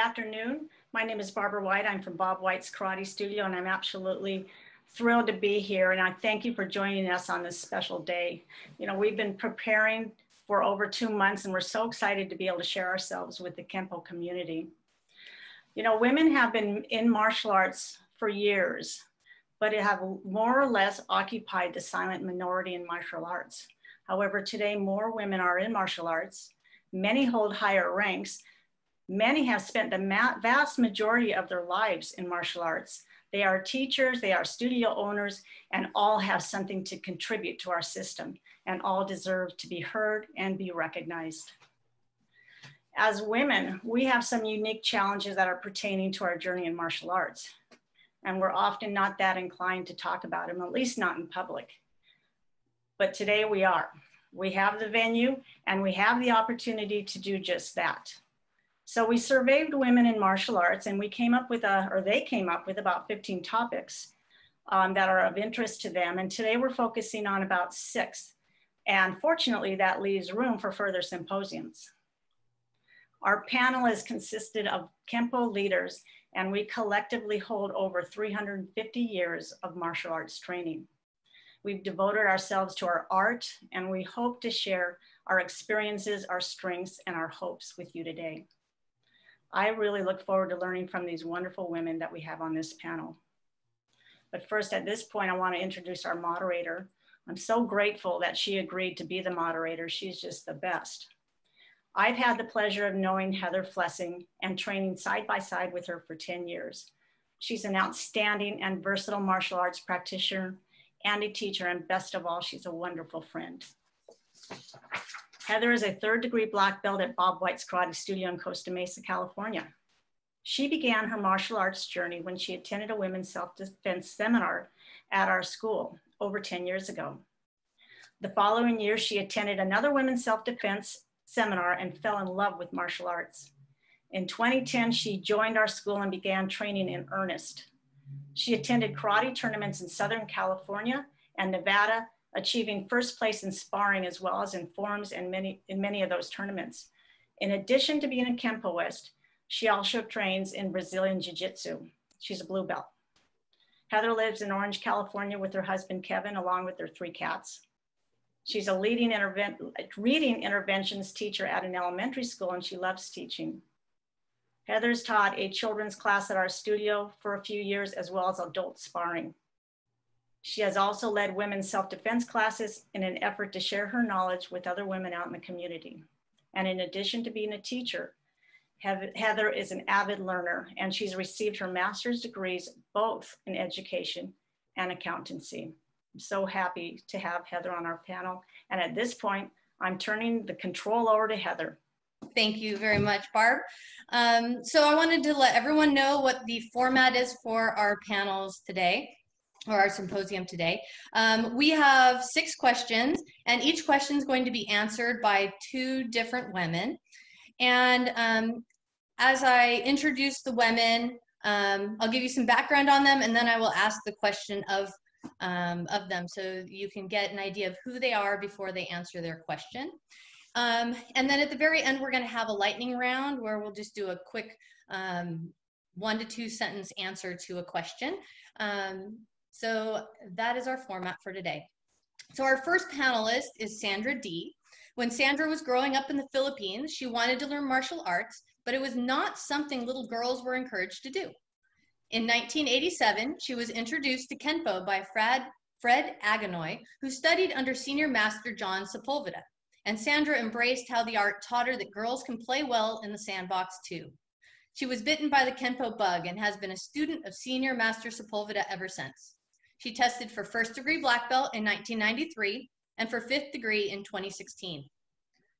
afternoon. My name is Barbara White. I'm from Bob White's Karate Studio, and I'm absolutely thrilled to be here. And I thank you for joining us on this special day. You know, we've been preparing for over 2 months, and we're so excited to be able to share ourselves with the Kenpo community. You know, women have been in martial arts for years, but it have more or less occupied the silent minority in martial arts. However, today more women are in martial arts. Many hold higher ranks. Many have spent the vast majority of their lives in martial arts. They are teachers, they are studio owners, and all have something to contribute to our system, and all deserve to be heard and be recognized. As women, we have some unique challenges that are pertaining to our journey in martial arts, and we're often not that inclined to talk about them, at least not in public. But today we are. We have the venue, and we have the opportunity to do just that. So we surveyed women in martial arts, and we came up with they came up with about 15 topics that are of interest to them. And today we're focusing on about 6. And fortunately, that leaves room for further symposiums. Our panel is consisted of Kenpo leaders, and we collectively hold over 350 years of martial arts training. We've devoted ourselves to our art, and we hope to share our experiences, our strengths, and our hopes with you today. I really look forward to learning from these wonderful women that we have on this panel. But first, at this point, I want to introduce our moderator. I'm so grateful that she agreed to be the moderator. She's just the best. I've had the pleasure of knowing Heather Flessing and training side by side with her for 10 years. She's an outstanding and versatile martial arts practitioner and a teacher, and best of all, she's a wonderful friend. Heather is a 3rd-degree black belt at Bob White's Karate Studio in Costa Mesa, California. She began her martial arts journey when she attended a women's self-defense seminar at our school over 10 years ago. The following year, she attended another women's self-defense seminar and fell in love with martial arts. In 2010, she joined our school and began training in earnest. She attended karate tournaments in Southern California and Nevada, achieving 1st place in sparring as well as in forms and in many of those tournaments. In addition to being a Kenpoist, she also trains in Brazilian Jiu-Jitsu. She's a blue belt. Heather lives in Orange, California with her husband, Kevin, along with their 3 cats. She's a reading interventions teacher at an elementary school, and she loves teaching. Heather's taught a children's class at our studio for a few years, as well as adult sparring. She has also led women's self-defense classes in an effort to share her knowledge with other women out in the community. And in addition to being a teacher, Heather is an avid learner, and she's received her master's degrees both in education and accountancy. I'm so happy to have Heather on our panel. And at this point, I'm turning the control over to Heather. Thank you very much, Barb. So I wanted to let everyone know what the format is for our panels today, or our symposium today. We have 6 questions, and each question is going to be answered by 2 different women. And as I introduce the women, I'll give you some background on them, and then I will ask the question of them so you can get an idea of who they are before they answer their question. And then at the very end, we're going to have a lightning round where we'll just do a quick 1 to 2 sentence answer to a question. So that is our format for today. So our first panelist is Sandra D. When Sandra was growing up in the Philippines, she wanted to learn martial arts, but it was not something little girls were encouraged to do. In 1987, she was introduced to Kenpo by Fred Aganoy, who studied under Senior Master John Sepulveda. And Sandra embraced how the art taught her that girls can play well in the sandbox too. She was bitten by the Kenpo bug and has been a student of Senior Master Sepulveda ever since. She tested for 1st-degree black belt in 1993 and for 5th degree in 2016.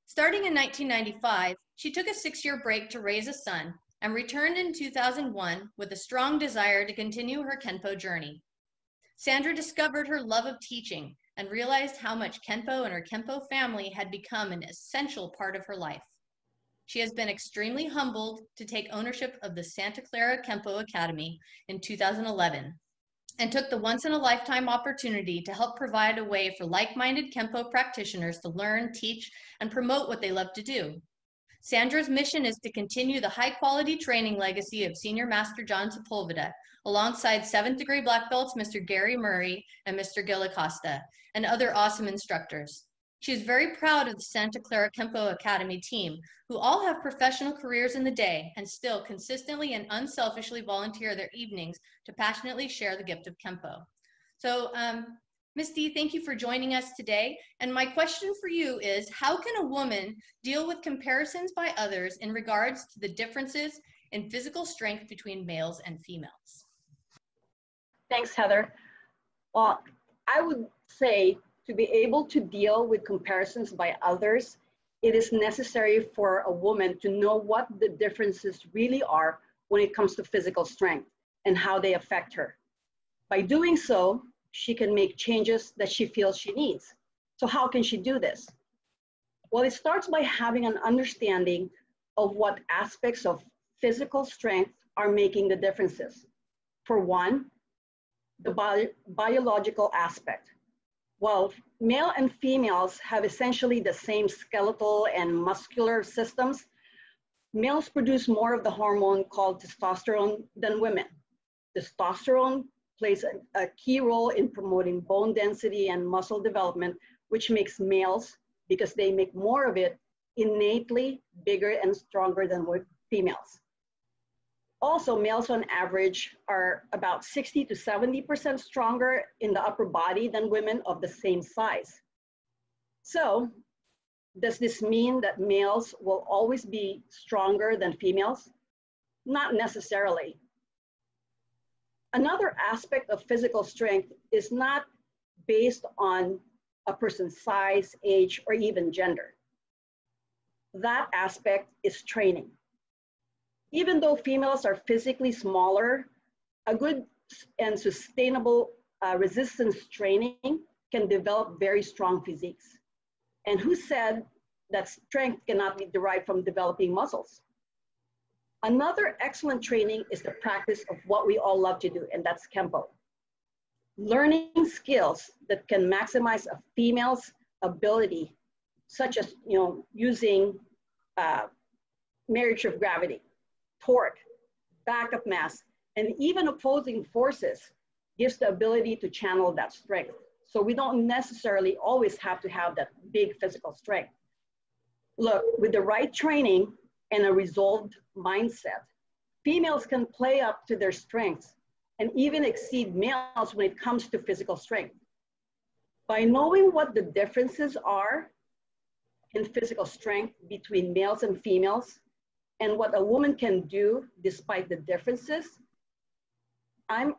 Starting in 1995, she took a 6-year break to raise a son and returned in 2001 with a strong desire to continue her Kenpo journey. Sandra discovered her love of teaching and realized how much Kenpo and her Kenpo family had become an essential part of her life. She has been extremely humbled to take ownership of the Santa Clara Kenpo Academy in 2011 and took the once-in-a-lifetime opportunity to help provide a way for like-minded Kenpo practitioners to learn, teach, and promote what they love to do. Sandra's mission is to continue the high-quality training legacy of Senior Master John Sepulveda, alongside 7th degree black belts Mr. Gary Murray and Mr. Gil Acosta, and other awesome instructors. She is very proud of the Santa Clara Kenpo Academy team, who all have professional careers in the day and still consistently and unselfishly volunteer their evenings to passionately share the gift of Kenpo. So, Ms. D, thank you for joining us today. And my question for you is, how can a woman deal with comparisons by others in regards to the differences in physical strength between males and females? Thanks, Heather. Well, I would say to be able to deal with comparisons by others, it is necessary for a woman to know what the differences really are when it comes to physical strength and how they affect her. By doing so, she can make changes that she feels she needs. So how can she do this? Well, it starts by having an understanding of what aspects of physical strength are making the differences. For one, the biological aspect. While male and females have essentially the same skeletal and muscular systems, males produce more of the hormone called testosterone than women. Testosterone plays a key role in promoting bone density and muscle development, which makes males, because they make more of it, innately bigger and stronger than females. Also, males on average are about 60 to 70% stronger in the upper body than women of the same size. So, does this mean that males will always be stronger than females? Not necessarily. Another aspect of physical strength is not based on a person's size, age, or even gender. That aspect is training. Even though females are physically smaller, a good and sustainable resistance training can develop very strong physiques. And who said that strength cannot be derived from developing muscles? Another excellent training is the practice of what we all love to do, and that's Kenpo. Learning skills that can maximize a female's ability, such as using marriage of gravity, torque, backup mass, and even opposing forces, gives the ability to channel that strength. So we don't necessarily always have to have that big physical strength. Look, with the right training and a resolved mindset, females can play up to their strengths and even exceed males when it comes to physical strength. By knowing what the differences are in physical strength between males and females, and what a woman can do despite the differences, I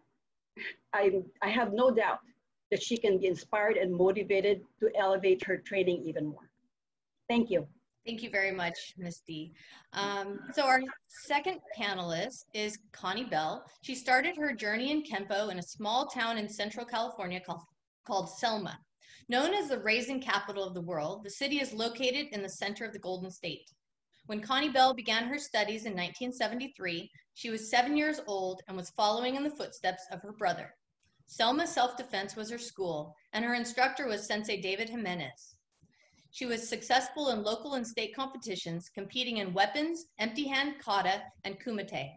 have no doubt that she can be inspired and motivated to elevate her training even more. Thank you. Thank you very much, Ms. D. So our second panelist is Connie Bell. She started her journey in Kenpo in a small town in Central California called Selma. Known as the raisin capital of the world, the city is located in the center of the Golden State. When Connie Bell began her studies in 1973, she was 7 years old and was following in the footsteps of her brother. Selma Self-Defense was her school, and her instructor was Sensei David Jimenez. She was successful in local and state competitions, competing in weapons, empty hand kata, and kumite.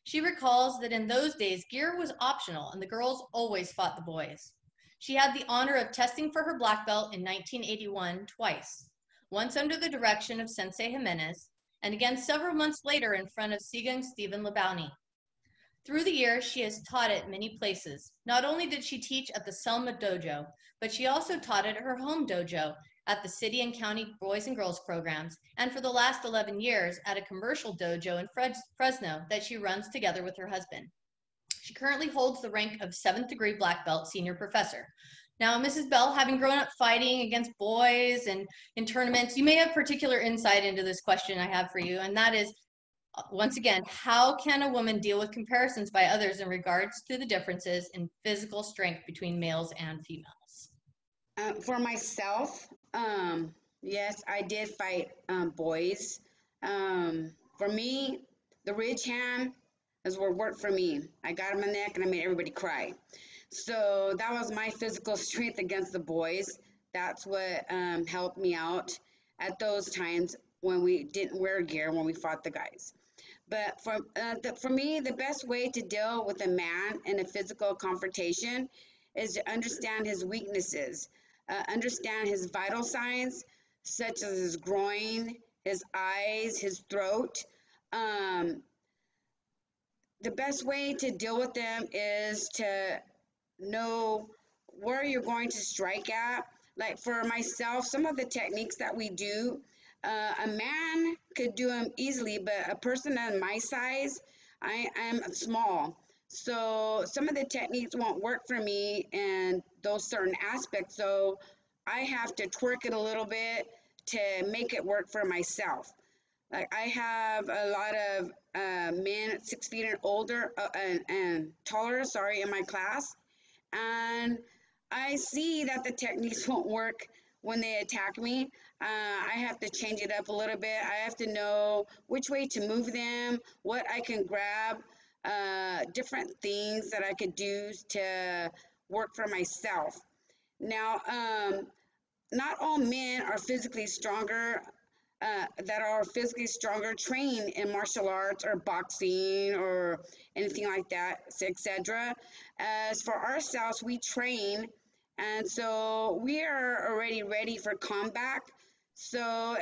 She recalls that in those days, gear was optional and the girls always fought the boys. She had the honor of testing for her black belt in 1981 twice, once under the direction of Sensei Jimenez, and again several months later in front of Sigung Stephen Labowny. Through the years, she has taught at many places. Not only did she teach at the Selma dojo, but she also taught at her home dojo at the city and county boys and girls programs, and for the last 11 years at a commercial dojo in Fresno that she runs together with her husband. She currently holds the rank of 7th degree black belt senior professor. Now, Mrs. Bell, having grown up fighting against boys and in tournaments, you may have particular insight into this question I have for you, and that is, once again, how can a woman deal with comparisons by others in regards to the differences in physical strength between males and females? For myself, yes, I did fight boys. For me, the ridge hand is what worked for me. I got in my neck and I made everybody cry. So that was my physical strength against the boys. That's what helped me out at those times. when we didn't wear gear when we fought the guys. But for me, the best way to deal with a man in a physical confrontation is to understand his weaknesses, understand his vital signs, such as his groin, his eyes, his throat. Um, the best way to deal with them is to know where you're going to strike at. Like for myself, some of the techniques that we do, a man could do them easily, but a person of my size, I am small. So some of the techniques won't work for me in those certain aspects. So I have to twerk it a little bit to make it work for myself. Like I have a lot of men 6 feet and older and taller, sorry, in my class, and I see that the techniques won't work when they attack me. I have to change it up a little bit. I have to know which way to move them, what I can grab, different things that I could do to work for myself. Now, not all men are physically stronger. That are physically stronger trained in martial arts or boxing or anything like that, etc. As for ourselves, we train, and so we are already ready for combat. So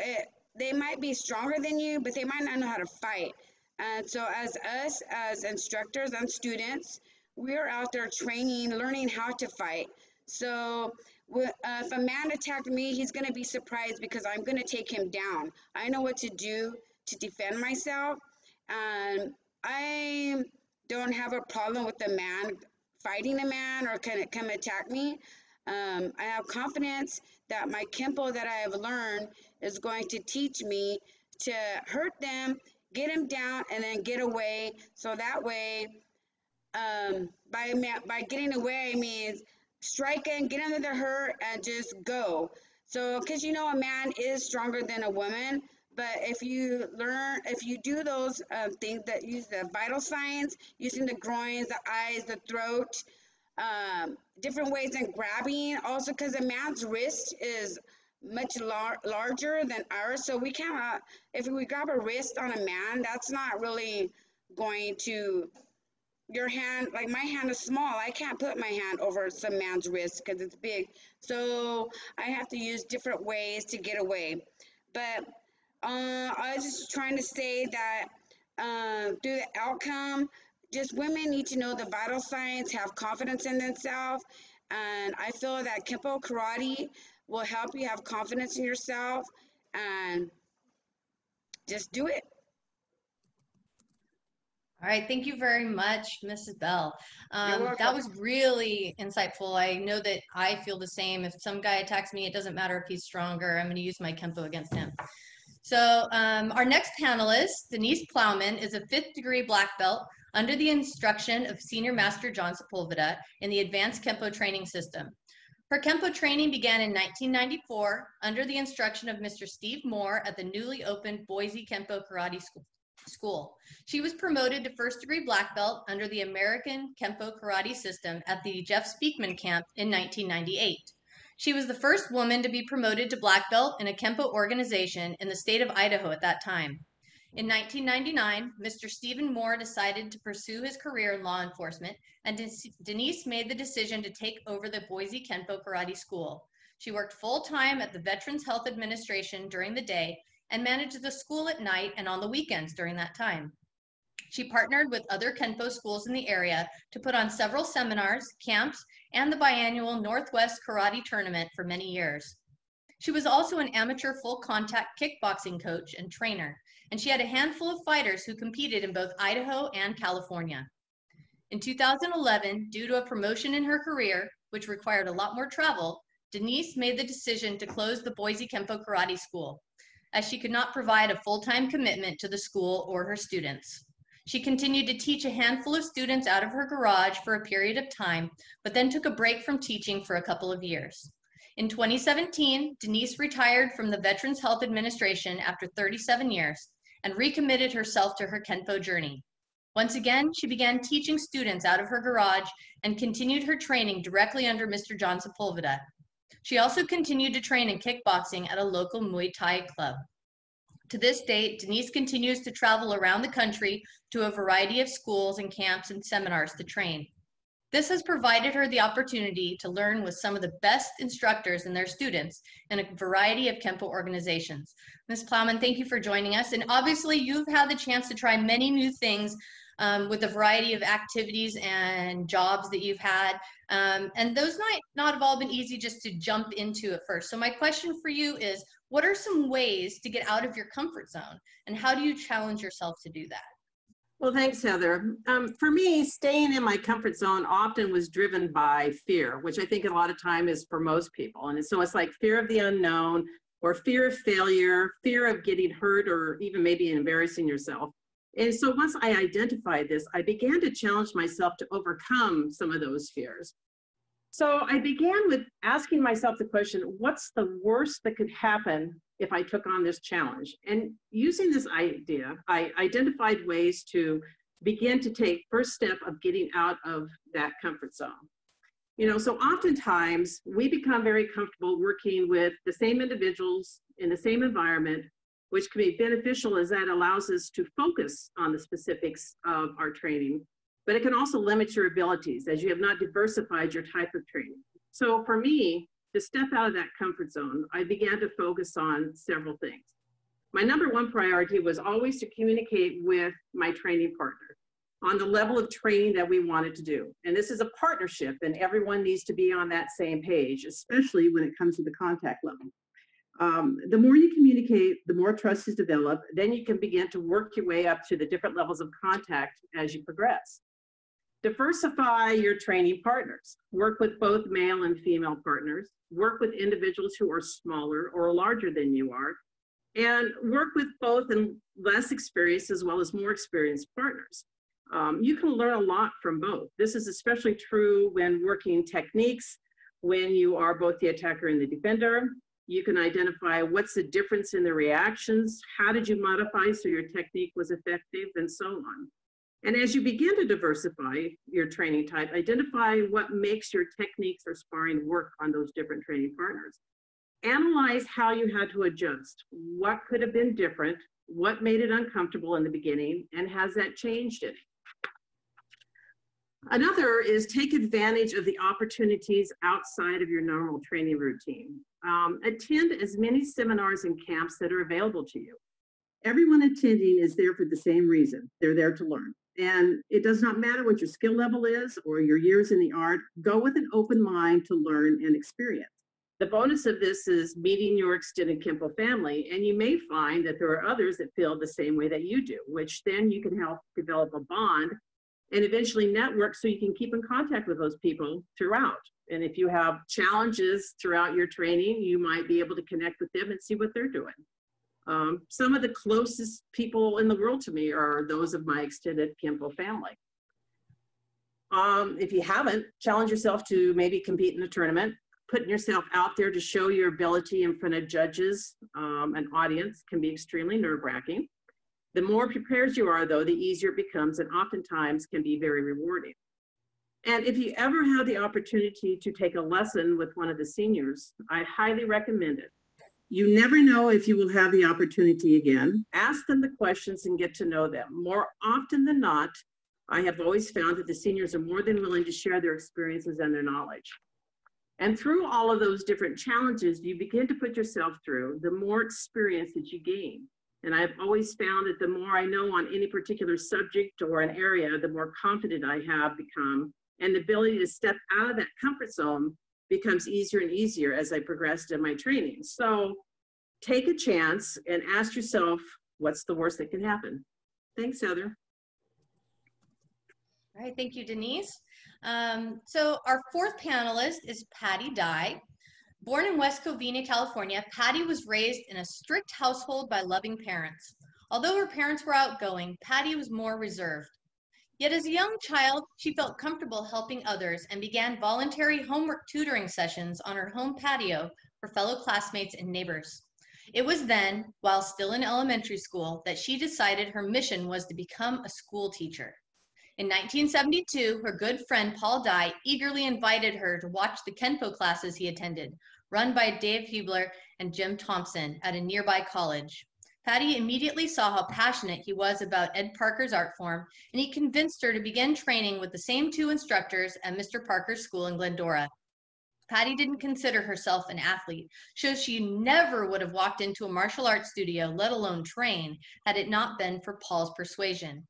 they might be stronger than you, but they might not know how to fight. And so as us, as instructors and students, we're out there training, learning how to fight. So if a man attacked me, he's going to be surprised because I'm going to take him down. I know what to do to defend myself. And I don't have a problem with a man fighting a man or can it come attack me. I have confidence that my Kenpo that I have learned is going to teach me to hurt them, get him down, and then get away. So that way, by getting away means striking, get under the hurt, and just go. So, because you know a man is stronger than a woman, but if you do those things that use the vital signs, using the groins, the eyes, the throat, different ways in grabbing. Also, because a man's wrist is much larger than ours, so we can't. If we grab a wrist on a man, that's not really going to your hand, like my hand is small. I can't put my hand over some man's wrist because it's big. So I have to use different ways to get away. But I was just trying to say that through the outcome, just women need to know the vital signs, have confidence in themselves. And I feel that Kenpo Karate will help you have confidence in yourself and just do it. All right, thank you very much, Mrs. Bell. You're welcome. That was really insightful. I know that I feel the same. If some guy attacks me, it doesn't matter if he's stronger. I'm going to use my Kenpo against him. So our next panelist, Denise Plowman, is a 5th degree black belt under the instruction of Senior Master John Sepulveda in the Advanced Kenpo Training System. Her Kenpo training began in 1994 under the instruction of Mr. Steve Moore at the newly opened Boise Kenpo Karate School. She was promoted to 1st degree black belt under the American Kenpo Karate System at the Jeff Speakman camp in 1998. She was the first woman to be promoted to black belt in a Kenpo organization in the state of Idaho at that time. In 1999, Mr. Stephen Moore decided to pursue his career in law enforcement, and Denise made the decision to take over the Boise Kenpo Karate School. She worked full-time at the Veterans Health Administration during the day and managed the school at night and on the weekends during that time. She partnered with other Kenpo schools in the area to put on several seminars, camps, and the biannual Northwest Karate Tournament for many years. She was also an amateur full-contact kickboxing coach and trainer, and she had a handful of fighters who competed in both Idaho and California. In 2011, due to a promotion in her career, which required a lot more travel, Denise made the decision to close the Boise Kenpo Karate School, as she could not provide a full-time commitment to the school or her students. She continued to teach a handful of students out of her garage for a period of time, but then took a break from teaching for a couple of years. In 2017, Denise retired from the Veterans Health Administration after 37 years and recommitted herself to her Kenpo journey. Once again, she began teaching students out of her garage and continued her training directly under Mr. John Sepulveda. She also continued to train in kickboxing at a local Muay Thai club. To this date, Denise continues to travel around the country to a variety of schools and camps and seminars to train. This has provided her the opportunity to learn with some of the best instructors and their students in a variety of Kenpo organizations. Ms. Plowman, thank you for joining us. And obviously you've had the chance to try many new things with a variety of activities and jobs that you've had. And those might not have all been easy just to jump into at first. So my question for you is, what are some ways to get out of your comfort zone? And how do you challenge yourself to do that? Well, thanks, Heather. For me, staying in my comfort zone often was driven by fear, which I think a lot of time is for most people. And so it's like fear of the unknown, or fear of failure, fear of getting hurt, or even maybe embarrassing yourself. And so once I identified this, I began to challenge myself to overcome some of those fears. So I began with asking myself the question, what's the worst that could happen if I took on this challenge? And using this idea, I identified ways to begin to take first step of getting out of that comfort zone. You know, so oftentimes we become very comfortable working with the same individuals in the same environment, which can be beneficial as that allows us to focus on the specifics of our training. But it can also limit your abilities as you have not diversified your type of training. So for me, to step out of that comfort zone, I began to focus on several things. My number one priority was always to communicate with my training partner on the level of training that we wanted to do. And this is a partnership, and everyone needs to be on that same page, especially when it comes to the contact level. The more you communicate, the more trust is developed, then you can begin to work your way up to the different levels of contact as you progress. Diversify your training partners. Work with both male and female partners. Work with individuals who are smaller or larger than you are. And work with both and less experienced as well as more experienced partners. You can learn a lot from both. This is especially true when working techniques, when you are both the attacker and the defender. You can identify what's the difference in the reactions, how did you modify so your technique was effective, and so on. And as you begin to diversify your training type, identify what makes your techniques or sparring work on those different training partners. Analyze how you had to adjust. What could have been different? What made it uncomfortable in the beginning? And has that changed it? Another is take advantage of the opportunities outside of your normal training routine. Attend as many seminars and camps that are available to you. Everyone attending is there for the same reason. They're there to learn. And it does not matter what your skill level is or your years in the art, go with an open mind to learn and experience. The bonus of this is meeting your extended Kenpo family, and you may find that there are others that feel the same way that you do, which then you can help develop a bond and eventually network so you can keep in contact with those people throughout. And if you have challenges throughout your training, you might be able to connect with them and see what they're doing. Some of the closest people in the world to me are those of my extended Kenpo family. If you haven't, challenge yourself to maybe compete in a tournament. Putting yourself out there to show your ability in front of judges and audience can be extremely nerve-wracking. The more prepared you are, though, the easier it becomes, and oftentimes can be very rewarding. And if you ever have the opportunity to take a lesson with one of the seniors, I highly recommend it. You never know if you will have the opportunity again. Ask them the questions and get to know them. More often than not, I have always found that the seniors are more than willing to share their experiences and their knowledge. And through all of those different challenges you begin to put yourself through, the more experience that you gain. And I've always found that the more I know on any particular subject or an area, the more confident I have become. And the ability to step out of that comfort zone becomes easier and easier as I progressed in my training. So take a chance and ask yourself, what's the worst that can happen? Thanks, Heather. All right, thank you, Denise. So our fourth panelist is Patty Dye. Born in West Covina, California, Patty was raised in a strict household by loving parents. Although her parents were outgoing, Patty was more reserved. Yet as a young child, she felt comfortable helping others and began voluntary homework tutoring sessions on her home patio for fellow classmates and neighbors. It was then, while still in elementary school, that she decided her mission was to become a school teacher. In 1972, her good friend Paul Dye eagerly invited her to watch the Kenpo classes he attended, run by Dave Hubler and Jim Thompson at a nearby college. Patty immediately saw how passionate he was about Ed Parker's art form, and he convinced her to begin training with the same 2 instructors at Mr. Parker's school in Glendora. Patty didn't consider herself an athlete, so she never would have walked into a martial arts studio, let alone train, had it not been for Paul's persuasion.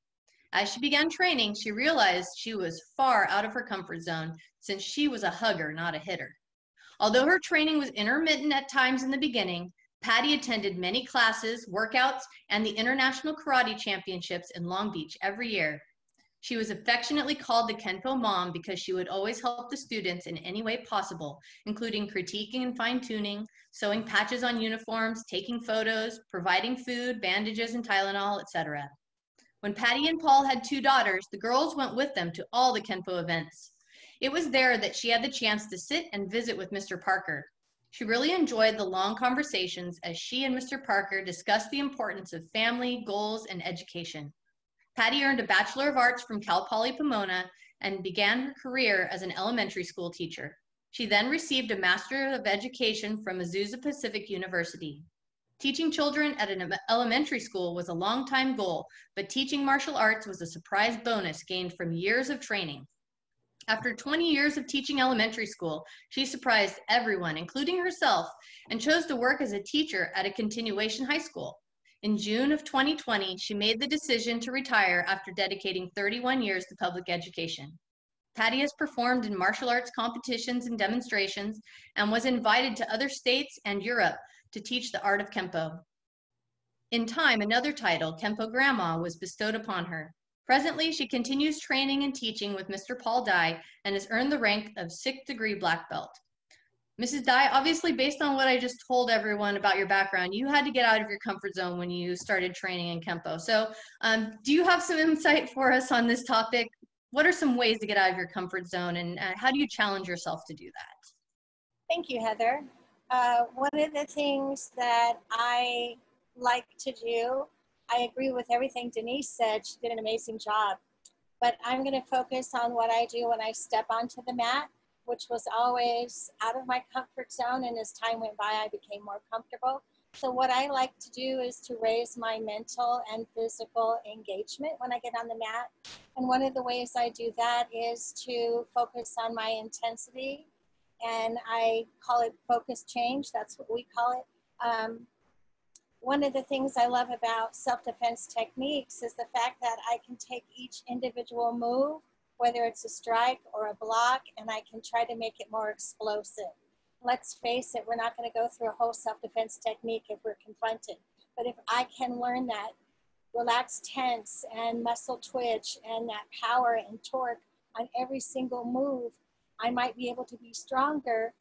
As she began training, she realized she was far out of her comfort zone since she was a hugger, not a hitter. Although her training was intermittent at times in the beginning, Patty attended many classes, workouts, and the International Karate Championships in Long Beach every year. She was affectionately called the Kenpo Mom because she would always help the students in any way possible, including critiquing and fine-tuning, sewing patches on uniforms, taking photos, providing food, bandages, and Tylenol, etc. When Patty and Paul had 2 daughters, the girls went with them to all the Kenpo events. It was there that she had the chance to sit and visit with Mr. Parker. She really enjoyed the long conversations as she and Mr. Parker discussed the importance of family, goals, and education. Patty earned a Bachelor of Arts from Cal Poly Pomona and began her career as an elementary school teacher. She then received a Master of Education from Azusa Pacific University. Teaching children at an elementary school was a long-time goal, but teaching martial arts was a surprise bonus gained from years of training. After 20 years of teaching elementary school, she surprised everyone, including herself, and chose to work as a teacher at a continuation high school. In June of 2020, she made the decision to retire after dedicating 31 years to public education. Patty has performed in martial arts competitions and demonstrations and was invited to other states and Europe to teach the art of Kenpo. In time, another title, Kenpo Grandma, was bestowed upon her. Presently, she continues training and teaching with Mr. Paul Dye and has earned the rank of 6th degree black belt. Mrs. Dye, obviously based on what I just told everyone about your background, you had to get out of your comfort zone when you started training in Kenpo. So do you have some insight for us on this topic? What are some ways to get out of your comfort zone, and how do you challenge yourself to do that? Thank you, Heather. One of the things that I like to do, I agree with everything Denise said. She did an amazing job. But I'm going to focus on what I do when I step onto the mat, which was always out of my comfort zone. And as time went by, I became more comfortable. So what I like to do is to raise my mental and physical engagement when I get on the mat. And one of the ways I do that is to focus on my intensity. And I call it focus change. That's what we call it. One of the things I love about self-defense techniques is the fact that I can take each individual move, whether it's a strike or a block, and I can try to make it more explosive. Let's face it, we're not going to go through a whole self-defense technique if we're confronted. But if I can learn that relaxed tense and muscle twitch and that power and torque on every single move, I might be able to be stronger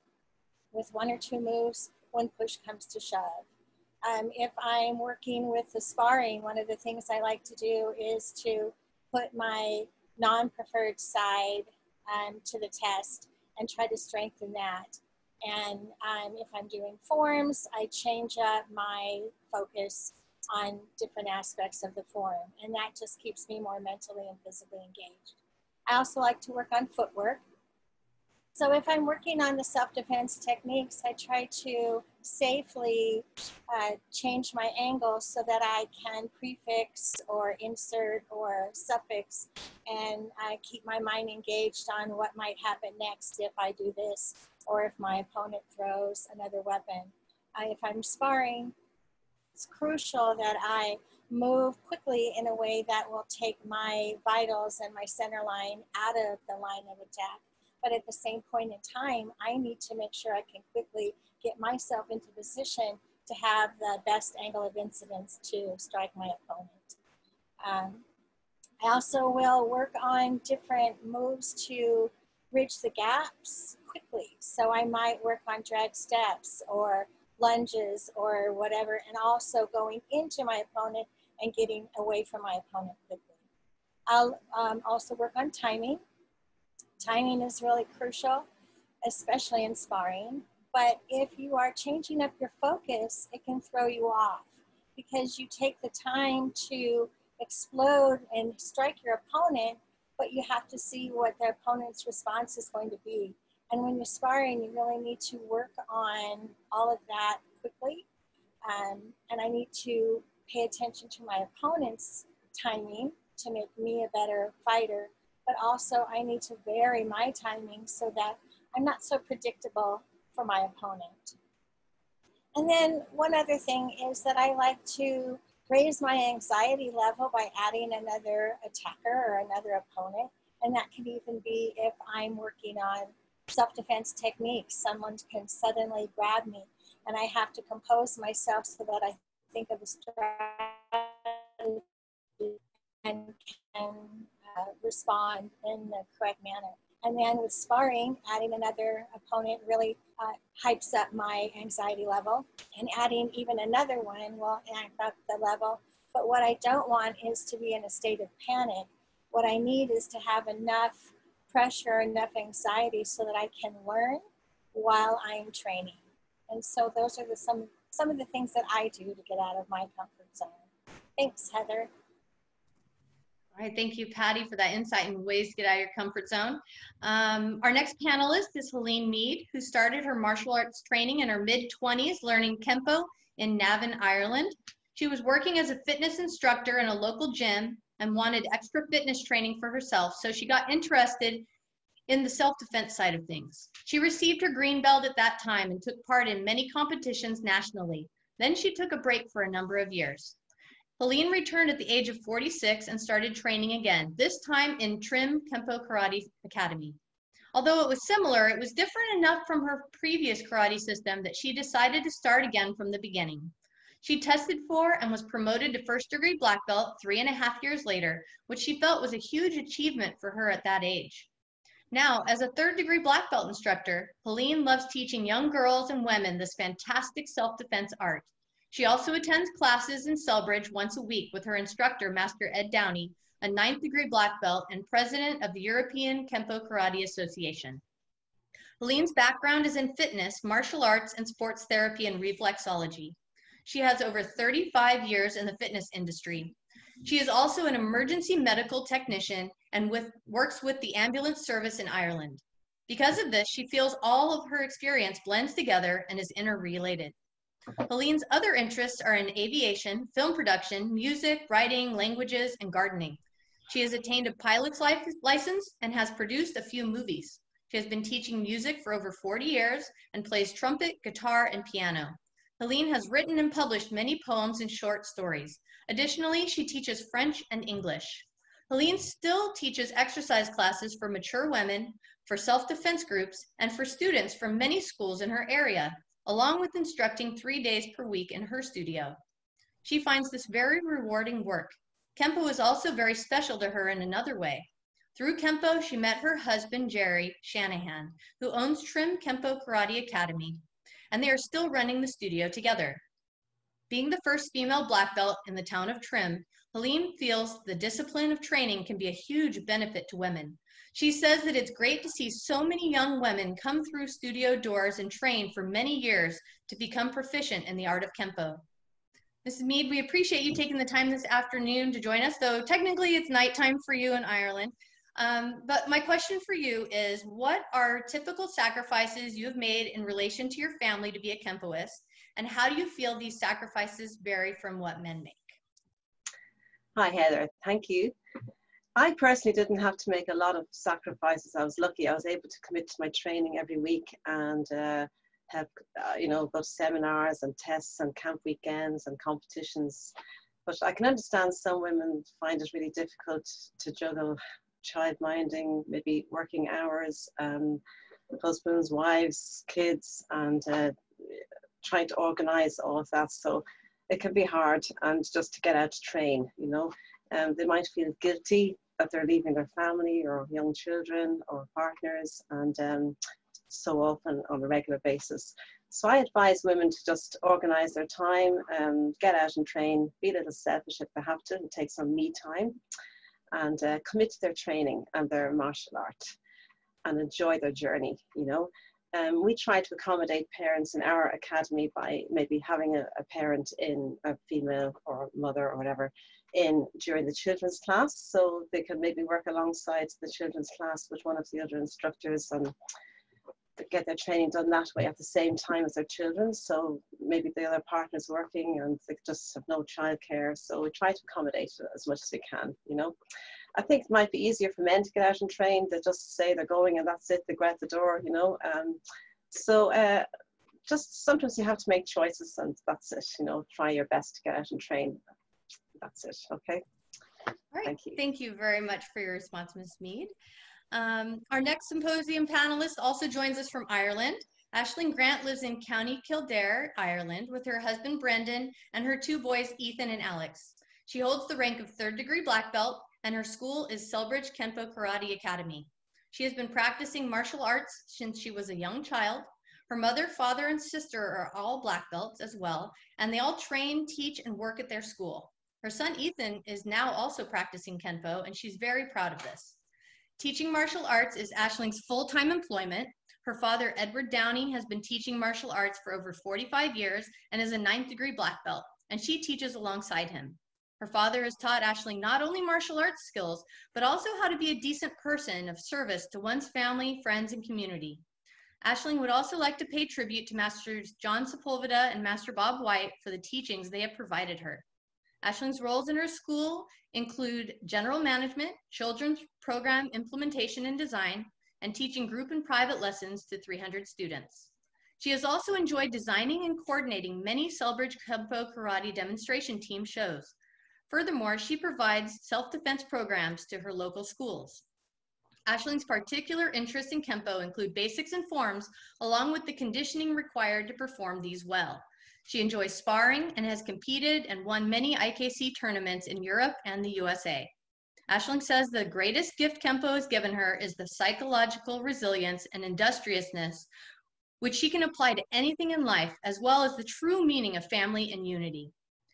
with 1 or 2 moves when push comes to shove. If I'm working with the sparring, one of the things I like to do is to put my non-preferred side to the test and try to strengthen that. And if I'm doing forms, I change up my focus on different aspects of the form. And that just keeps me more mentally and physically engaged. I also like to work on footwork. So if I'm working on the self-defense techniques, I try to safely change my angle so that I can prefix or insert or suffix, and I keep my mind engaged on what might happen next if I do this, or if my opponent throws another weapon. If I'm sparring, it's crucial that I move quickly in a way that will take my vitals and my center line out of the line of attack. But at the same point in time, I need to make sure I can quickly get myself into position to have the best angle of incidence to strike my opponent. I also will work on different moves to bridge the gaps quickly. So I might work on drag steps or lunges or whatever, and also going into my opponent and getting away from my opponent quickly. I'll also work on timing. Timing is really crucial, especially in sparring. But if you are changing up your focus, it can throw you off because you take the time to explode and strike your opponent, but you have to see what the opponent's response is going to be. And when you're sparring, you really need to work on all of that quickly. And I need to pay attention to my opponent's timing to make me a better fighter, but also I need to vary my timing so that I'm not so predictable for my opponent. And then one other thing is that I like to raise my anxiety level by adding another attacker or another opponent. And that can even be if I'm working on self-defense techniques. Someone can suddenly grab me and I have to compose myself so that I think of a strategy and can respond in the correct manner. And then with sparring, adding another opponent really hypes up my anxiety level. And adding even another one will amp up the level. But what I don't want is to be in a state of panic. What I need is to have enough pressure, enough anxiety so that I can learn while I'm training. And so those are some of the things that I do to get out of my comfort zone. Thanks, Heather. All right, thank you, Patty, for that insight and ways to get out of your comfort zone. Our next panelist is Helene Mead, who started her martial arts training in her mid-20s, learning Kenpo in Navan, Ireland. She was working as a fitness instructor in a local gym and wanted extra fitness training for herself, so she got interested in the self-defense side of things. She received her green belt at that time and took part in many competitions nationally. Then she took a break for a number of years. Helene returned at the age of 46 and started training again, this time in Trim Kenpo Karate Academy. Although it was similar, it was different enough from her previous karate system that she decided to start again from the beginning. She tested for and was promoted to first-degree black belt 3.5 years later, which she felt was a huge achievement for her at that age. Now, as a third-degree black belt instructor, Helene loves teaching young girls and women this fantastic self-defense art. She also attends classes in Selbridge once a week with her instructor, Master Ed Downey, a 9th-degree black belt and president of the European Kenpo Karate Association. Helene's background is in fitness, martial arts, and sports therapy and reflexology. She has over 35 years in the fitness industry. She is also an emergency medical technician and works with the ambulance service in Ireland. Because of this, she feels all of her experience blends together and is interrelated. Helene's other interests are in aviation, film production, music, writing, languages, and gardening. She has attained a pilot's license and has produced a few movies. She has been teaching music for over 40 years and plays trumpet, guitar, and piano. Helene has written and published many poems and short stories. Additionally, she teaches French and English. Helene still teaches exercise classes for mature women, for self-defense groups, and for students from many schools in her area, along with instructing 3 days per week in her studio. She finds this very rewarding work. Kenpo is also very special to her in another way. Through Kenpo, she met her husband, Jerry Shanahan, who owns Trim Kenpo Karate Academy, and they are still running the studio together. Being the first female black belt in the town of Trim, Helene feels the discipline of training can be a huge benefit to women. She says that it's great to see so many young women come through studio doors and train for many years to become proficient in the art of Kenpo. Mrs. Mead, we appreciate you taking the time this afternoon to join us, though technically it's nighttime for you in Ireland. But my question for you is, what are typical sacrifices you have made in relation to your family to be a Kenpoist, and how do you feel these sacrifices vary from what men make? Hi, Heather. Thank you. I personally didn't have to make a lot of sacrifices. I was lucky. I was able to commit to my training every week and have, go to seminars and tests and camp weekends and competitions. But I can understand some women find it really difficult to juggle childminding, maybe working hours, husbands, wives, kids, and trying to organize all of that. So it can be hard, and just to get out to train, they might feel guilty that they're leaving their family or young children or partners, and so often on a regular basis. So I advise women to just organize their time, get out and train, be a little selfish if they have to, and take some me time, and commit to their training and their martial art and enjoy their journey, We try to accommodate parents in our academy by maybe having a parent in, a female or mother or whatever, during the children's class, so they can maybe work alongside the children's class with one of the other instructors, and get their training done that way at the same time as their children. So maybe the other partner's working and they just have no childcare. So we try to accommodate it as much as we can, you know. I think it might be easier for men to get out and train. They just say they're going and that's it, they go out the door, you know. Just sometimes you have to make choices and that's it, you know, try your best to get out and train. That's it, okay? All right, thank you. Thank you very much for your response, Ms. Mead. Our next symposium panelist also joins us from Ireland. Aisling Grant lives in County Kildare, Ireland, with her husband Brendan and her 2 boys, Ethan and Alex. She holds the rank of 3rd degree black belt, and her school is Selbridge Kenpo Karate Academy. She has been practicing martial arts since she was a young child. Her mother, father, and sister are all black belts as well, and they all train, teach, and work at their school. Her son Ethan is now also practicing Kenpo, and she's very proud of this. Teaching martial arts is Aisling's full-time employment. Her father, Edward Downey, has been teaching martial arts for over 45 years and is a 9th degree black belt, and she teaches alongside him. Her father has taught Aisling not only martial arts skills, but also how to be a decent person of service to one's family, friends, and community. Aisling would also like to pay tribute to Masters John Sepulveda and Master Bob White for the teachings they have provided her. Aisling's roles in her school include general management, children's program implementation and design, and teaching group and private lessons to 300 students. She has also enjoyed designing and coordinating many Selbridge Kenpo Karate demonstration team shows. Furthermore, she provides self-defense programs to her local schools. Aisling's particular interests in Kenpo include basics and forms, along with the conditioning required to perform these well. She enjoys sparring and has competed and won many IKC tournaments in Europe and the USA. Aisling says the greatest gift Kenpo has given her is the psychological resilience and industriousness, which she can apply to anything in life, as well as the true meaning of family and unity.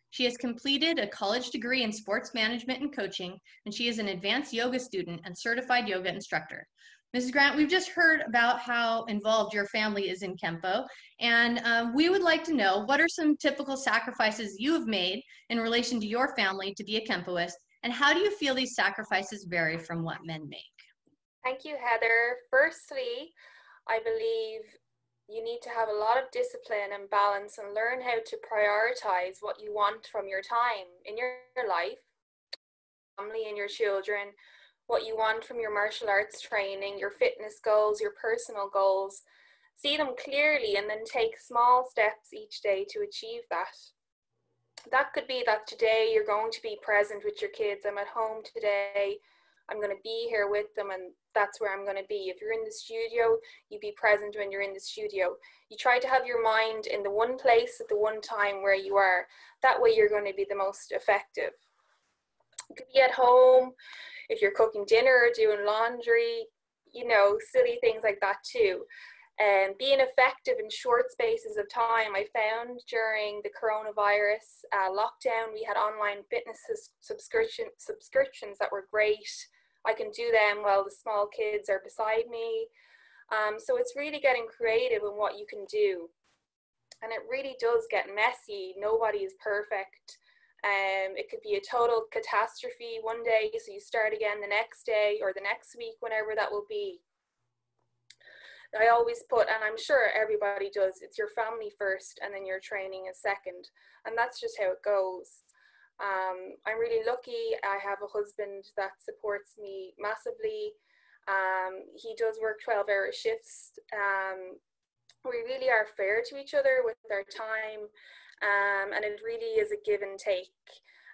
She has completed a college degree in sports management and coaching, and she is an advanced yoga student and certified yoga instructor. Mrs. Grant, we've just heard about how involved your family is in Kenpo, and we would like to know what are some typical sacrifices you have made in relation to your family to be a Kenpoist, and how do you feel these sacrifices vary from what men make? Thank you, Heather. Firstly, I believe you need to have a lot of discipline and balance and learn how to prioritize what you want from your time in your life, family and your children, what you want from your martial arts training, your fitness goals, your personal goals. See them clearly and then take small steps each day to achieve that. That could be that today you're going to be present with your kids. I'm at home today. I'm going to be here with them, and that's where I'm going to be. If you're in the studio, you be present when you're in the studio. You try to have your mind in the one place at the one time where you are. That way you're going to be the most effective. You could be at home, if you're cooking dinner or doing laundry, you know, silly things like that too. And being effective in short spaces of time. I found during the coronavirus lockdown, we had online fitness subscriptions that were great. I can do them while the small kids are beside me. So it's really getting creative in what you can do. And it really does get messy. Nobody is perfect. It could be a total catastrophe one day, so you start again the next day or the next week, whenever that will be. I always put, and I'm sure everybody does, it's your family first and then your training is second. And that's just how it goes. I'm really lucky. I have a husband that supports me massively. He does work 12-hour shifts. We really are fair to each other with our time. And it really is a give and take.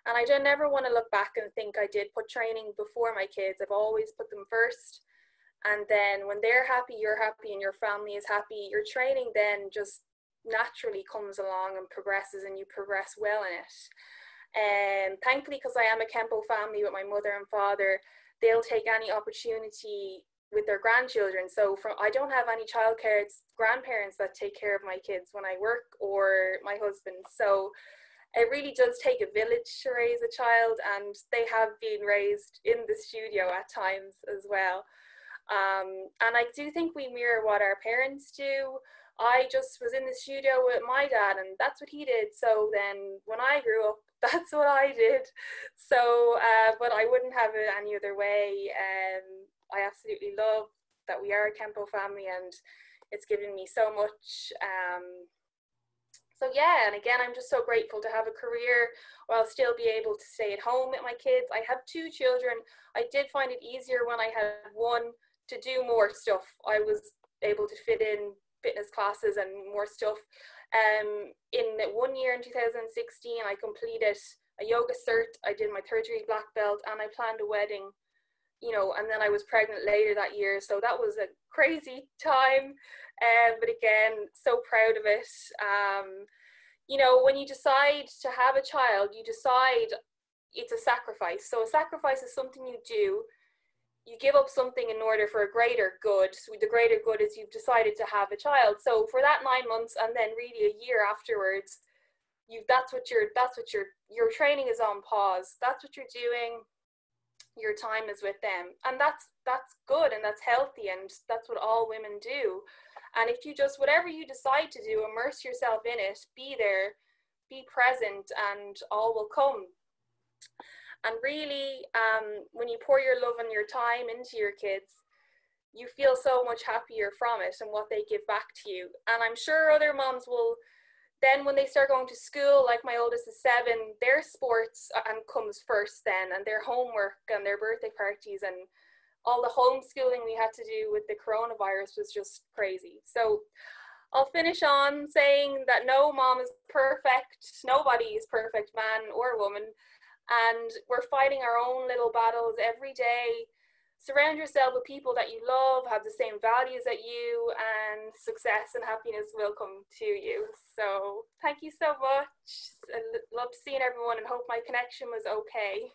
And I don't never want to look back and think I did put training before my kids. I've always put them first. And then when they're happy, you're happy, and your family is happy, your training then just naturally comes along and progresses, and you progress well in it. And thankfully, because I am a Kenpo family with my mother and father, they'll take any opportunity with their grandchildren. So I don't have any childcare. It's grandparents that take care of my kids when I work, or my husband. So it really does take a village to raise a child, and they have been raised in the studio at times as well. And I do think we mirror what our parents do. I just was in the studio with my dad, and that's what he did. So then when I grew up, that's what I did. So, but I wouldn't have it any other way. I absolutely love that we are a Kenpo family, and It's given me so much. So yeah, and again, I'm just so grateful to have a career while still be able to stay at home with my kids. I have 2 children. I did find it easier when I had one to do more stuff. I was able to fit in fitness classes and more stuff. In 1 year in 2016, I completed a yoga cert. I did my 3rd degree black belt, and I planned a wedding, you know, and then I was pregnant later that year. So that was a crazy time. But again, so proud of it. You know, when you decide to have a child, you decide it's a sacrifice. So a sacrifice is something you do. You give up something in order for a greater good. So the greater good is you've decided to have a child. So for that 9 months and then really a year afterwards, your training is on pause. That's what you're doing. Your time is with them, and that's good, and that's healthy, and that's what all women do. And if you just, whatever you decide to do, immerse yourself in it, be there, be present, and all will come. And really, when you pour your love and your time into your kids, you feel so much happier from it and what they give back to you. And I'm sure other moms will then, when they start going to school, like my oldest is 7, their sports comes first then, and their homework and their birthday parties and all the homeschooling we had to do with the coronavirus was just crazy. So I'll finish on saying that no mom is perfect. Nobody is perfect, man or woman. And we're fighting our own little battles every day. Surround yourself with people that you love, have the same values that you, and success and happiness will come to you. So thank you so much. I loved seeing everyone and hope my connection was okay.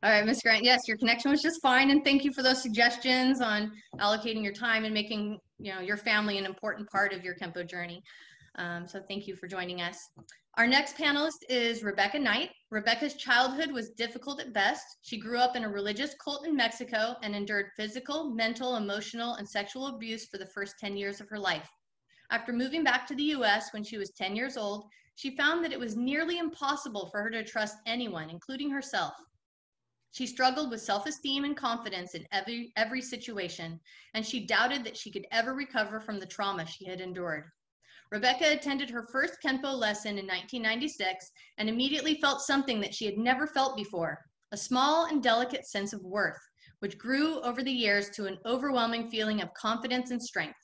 All right, Ms. Grant, yes, your connection was just fine. And thank you for those suggestions on allocating your time and making, you know, your family an important part of your Kenpo journey. So thank you for joining us. Our next panelist is Rebecca Knight. Rebecca's childhood was difficult at best. She grew up in a religious cult in Mexico and endured physical, mental, emotional, and sexual abuse for the first 10 years of her life. After moving back to the US when she was 10 years old, she found that it was nearly impossible for her to trust anyone, including herself. She struggled with self-esteem and confidence in every situation, and she doubted that she could ever recover from the trauma she had endured. Rebecca attended her first Kenpo lesson in 1996 and immediately felt something that she had never felt before, a small and delicate sense of worth, which grew over the years to an overwhelming feeling of confidence and strength.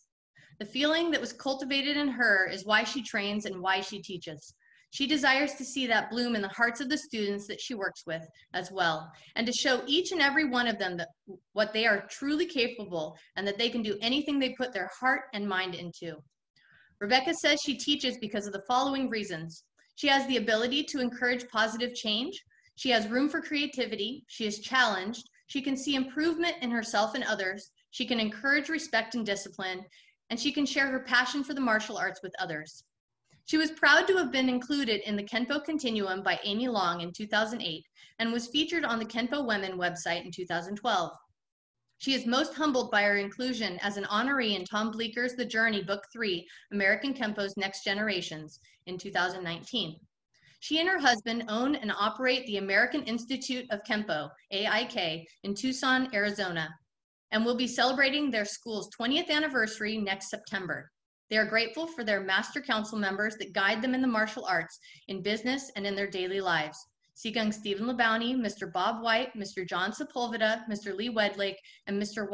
The feeling that was cultivated in her is why she trains and why she teaches. She desires to see that bloom in the hearts of the students that she works with as well, and to show each and every one of them that what they are truly capable and that they can do anything they put their heart and mind into. Rebecca says she teaches because of the following reasons. She has the ability to encourage positive change. She has room for creativity. She is challenged. She can see improvement in herself and others. She can encourage respect and discipline, and she can share her passion for the martial arts with others. She was proud to have been included in the Kenpo Continuum by Amy Long in 2008 and was featured on the Kenpo Women website in 2012. She is most humbled by her inclusion as an honoree in Tom Bleeker's The Journey, Book 3, American Kenpo's Next Generations in 2019. She and her husband own and operate the American Institute of Kenpo, AIK, in Tucson, Arizona, and will be celebrating their school's 20th anniversary next September. They are grateful for their master council members that guide them in the martial arts, in business, and in their daily lives. Sigung Stephen LeBounty, Mr. Bob White, Mr. John Sepulveda, Mr. Lee Wedlake, and Mr.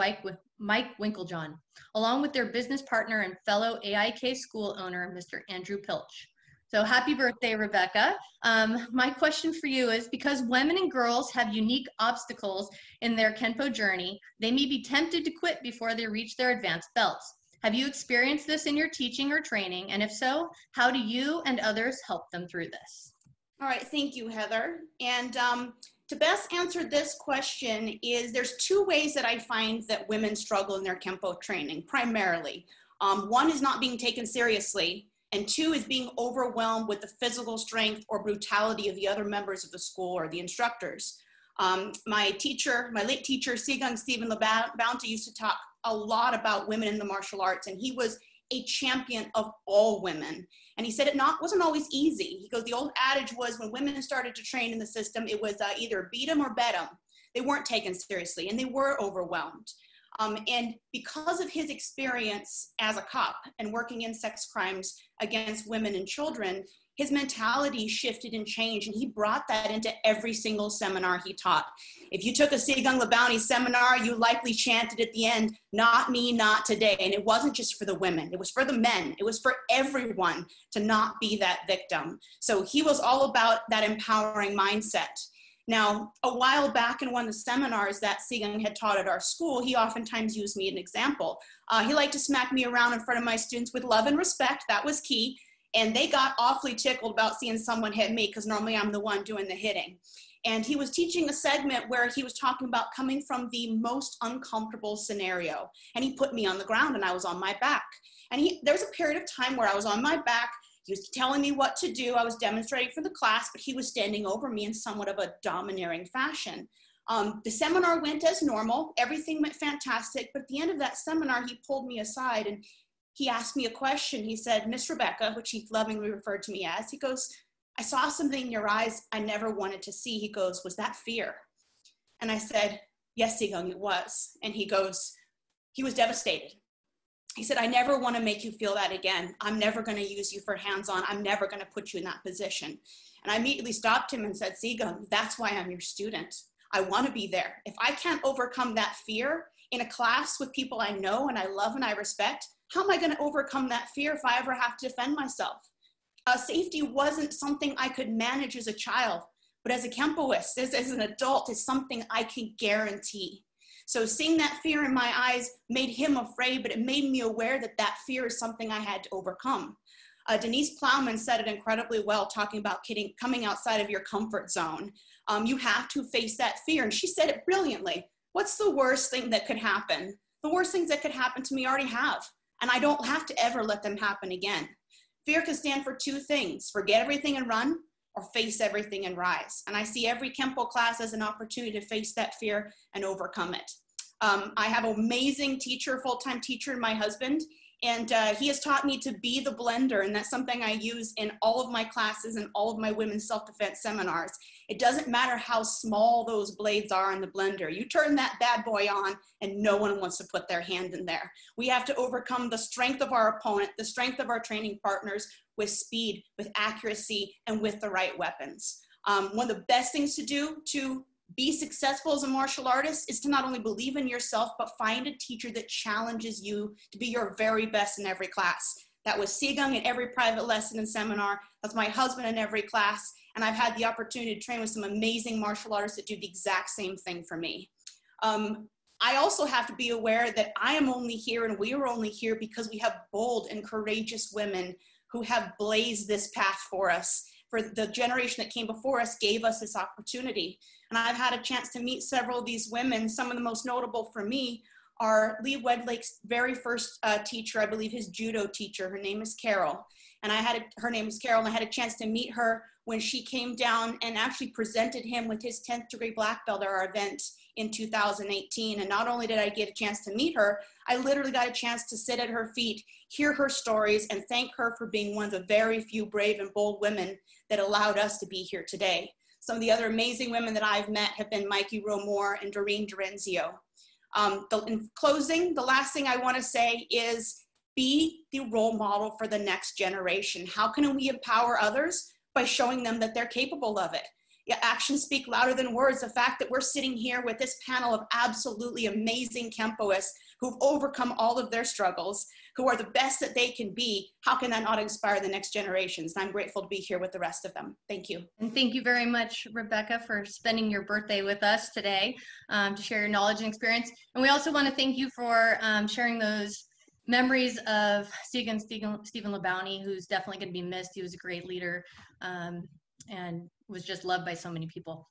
Mike Winklejohn, along with their business partner and fellow AIK school owner, Mr. Andrew Pilch. So happy birthday, Rebecca. My question for you is, because women and girls have unique obstacles in their Kenpo journey, they may be tempted to quit before they reach their advanced belts. Have you experienced this in your teaching or training? And if so, how do you and others help them through this? All right, thank you, Heather. And to best answer this question is there's 2 ways that I find that women struggle in their Kenpo training, primarily. 1 is not being taken seriously, and 2 is being overwhelmed with the physical strength or brutality of the other members of the school or the instructors. My late teacher, Sigung Stephen LeBounty, used to talk a lot about women in the martial arts, and he was a champion of all women. And he said it wasn't always easy. He goes, the old adage was when women started to train in the system, it was either beat them or bet them. They weren't taken seriously and they were overwhelmed. And because of his experience as a cop and working in sex crimes against women and children, his mentality shifted and changed, and he brought that into every single seminar he taught. If you took a Sigang Labounty seminar, you likely chanted at the end, "Not me, not today." And it wasn't just for the women, it was for the men. It was for everyone to not be that victim. So he was all about that empowering mindset. Now, a while back in one of the seminars that Sigang had taught at our school, he oftentimes used me as an example. He liked to smack me around in front of my students with love and respect. That was key. And they got awfully tickled about seeing someone hit me, because normally I'm the one doing the hitting. And he was teaching a segment where he was talking about coming from the most uncomfortable scenario. And he put me on the ground and I was on my back. And there was a period of time where I was on my back. He was telling me what to do. I was demonstrating for the class, but he was standing over me in somewhat of a domineering fashion. The seminar went as normal. Everything went fantastic. But at the end of that seminar, he pulled me aside and he asked me a question. He said, "Miss Rebecca," which he lovingly referred to me as, he goes, "I saw something in your eyes I never wanted to see." He goes, "Was that fear?" And I said, "Yes, Sigang, it was." And he goes, he was devastated. He said, "I never want to make you feel that again. I'm never going to use you for hands-on. I'm never going to put you in that position." And I immediately stopped him and said, "Sigang, that's why I'm your student. I want to be there. If I can't overcome that fear in a class with people I know and I love and I respect, how am I going to overcome that fear if I ever have to defend myself?" Safety wasn't something I could manage as a child, but as a Kenpoist, as an adult, is something I can guarantee. So seeing that fear in my eyes made him afraid, but it made me aware that that fear is something I had to overcome. Denise Plowman said it incredibly well, talking about coming outside of your comfort zone. You have to face that fear. And she said it brilliantly. What's the worst thing that could happen? The worst things that could happen to me already have. And I don't have to ever let them happen again. Fear can stand for two things: forget everything and run, or face everything and rise. And I see every Kenpo class as an opportunity to face that fear and overcome it. I have an amazing teacher, full-time teacher, my husband, and he has taught me to be the blender, and that's something I use in all of my classes and all of my women's self-defense seminars. It doesn't matter how small those blades are in the blender. You turn that bad boy on and no one wants to put their hand in there. We have to overcome the strength of our opponent, the strength of our training partners, with speed, with accuracy, and with the right weapons. One of the best things to do to be successful as a martial artist is to not only believe in yourself, but find a teacher that challenges you to be your very best in every class. That was Sigang in every private lesson and seminar. That's my husband in every class. And I've had the opportunity to train with some amazing martial artists that do the exact same thing for me. I also have to be aware that I am only here and we are only here because we have bold and courageous women who have blazed this path for us. For the generation that came before us gave us this opportunity. And I've had a chance to meet several of these women. Some of the most notable for me are Lee Wedlake's very first teacher, I believe his judo teacher. Her name is Carol. And her name is Carol, and I had a chance to meet her when she came down and actually presented him with his 10th degree black belt at our event in 2018. And not only did I get a chance to meet her, I literally got a chance to sit at her feet, hear her stories, and thank her for being one of the very few brave and bold women that allowed us to be here today. Some of the other amazing women that I've met have been Mikey Romore and Doreen Dorenzio. In closing, the last thing I want to say is be the role model for the next generation. How can we empower others? By showing them that they're capable of it. Yeah, actions speak louder than words. The fact that we're sitting here with this panel of absolutely amazing Kenpoists who've overcome all of their struggles, who are the best that they can be, how can that not inspire the next generations? And I'm grateful to be here with the rest of them. Thank you. And thank you very much, Rebecca, for spending your birthday with us today to share your knowledge and experience. And we also want to thank you for sharing those memories of Stephen Labounty, who's definitely going to be missed. He was a great leader and was just loved by so many people.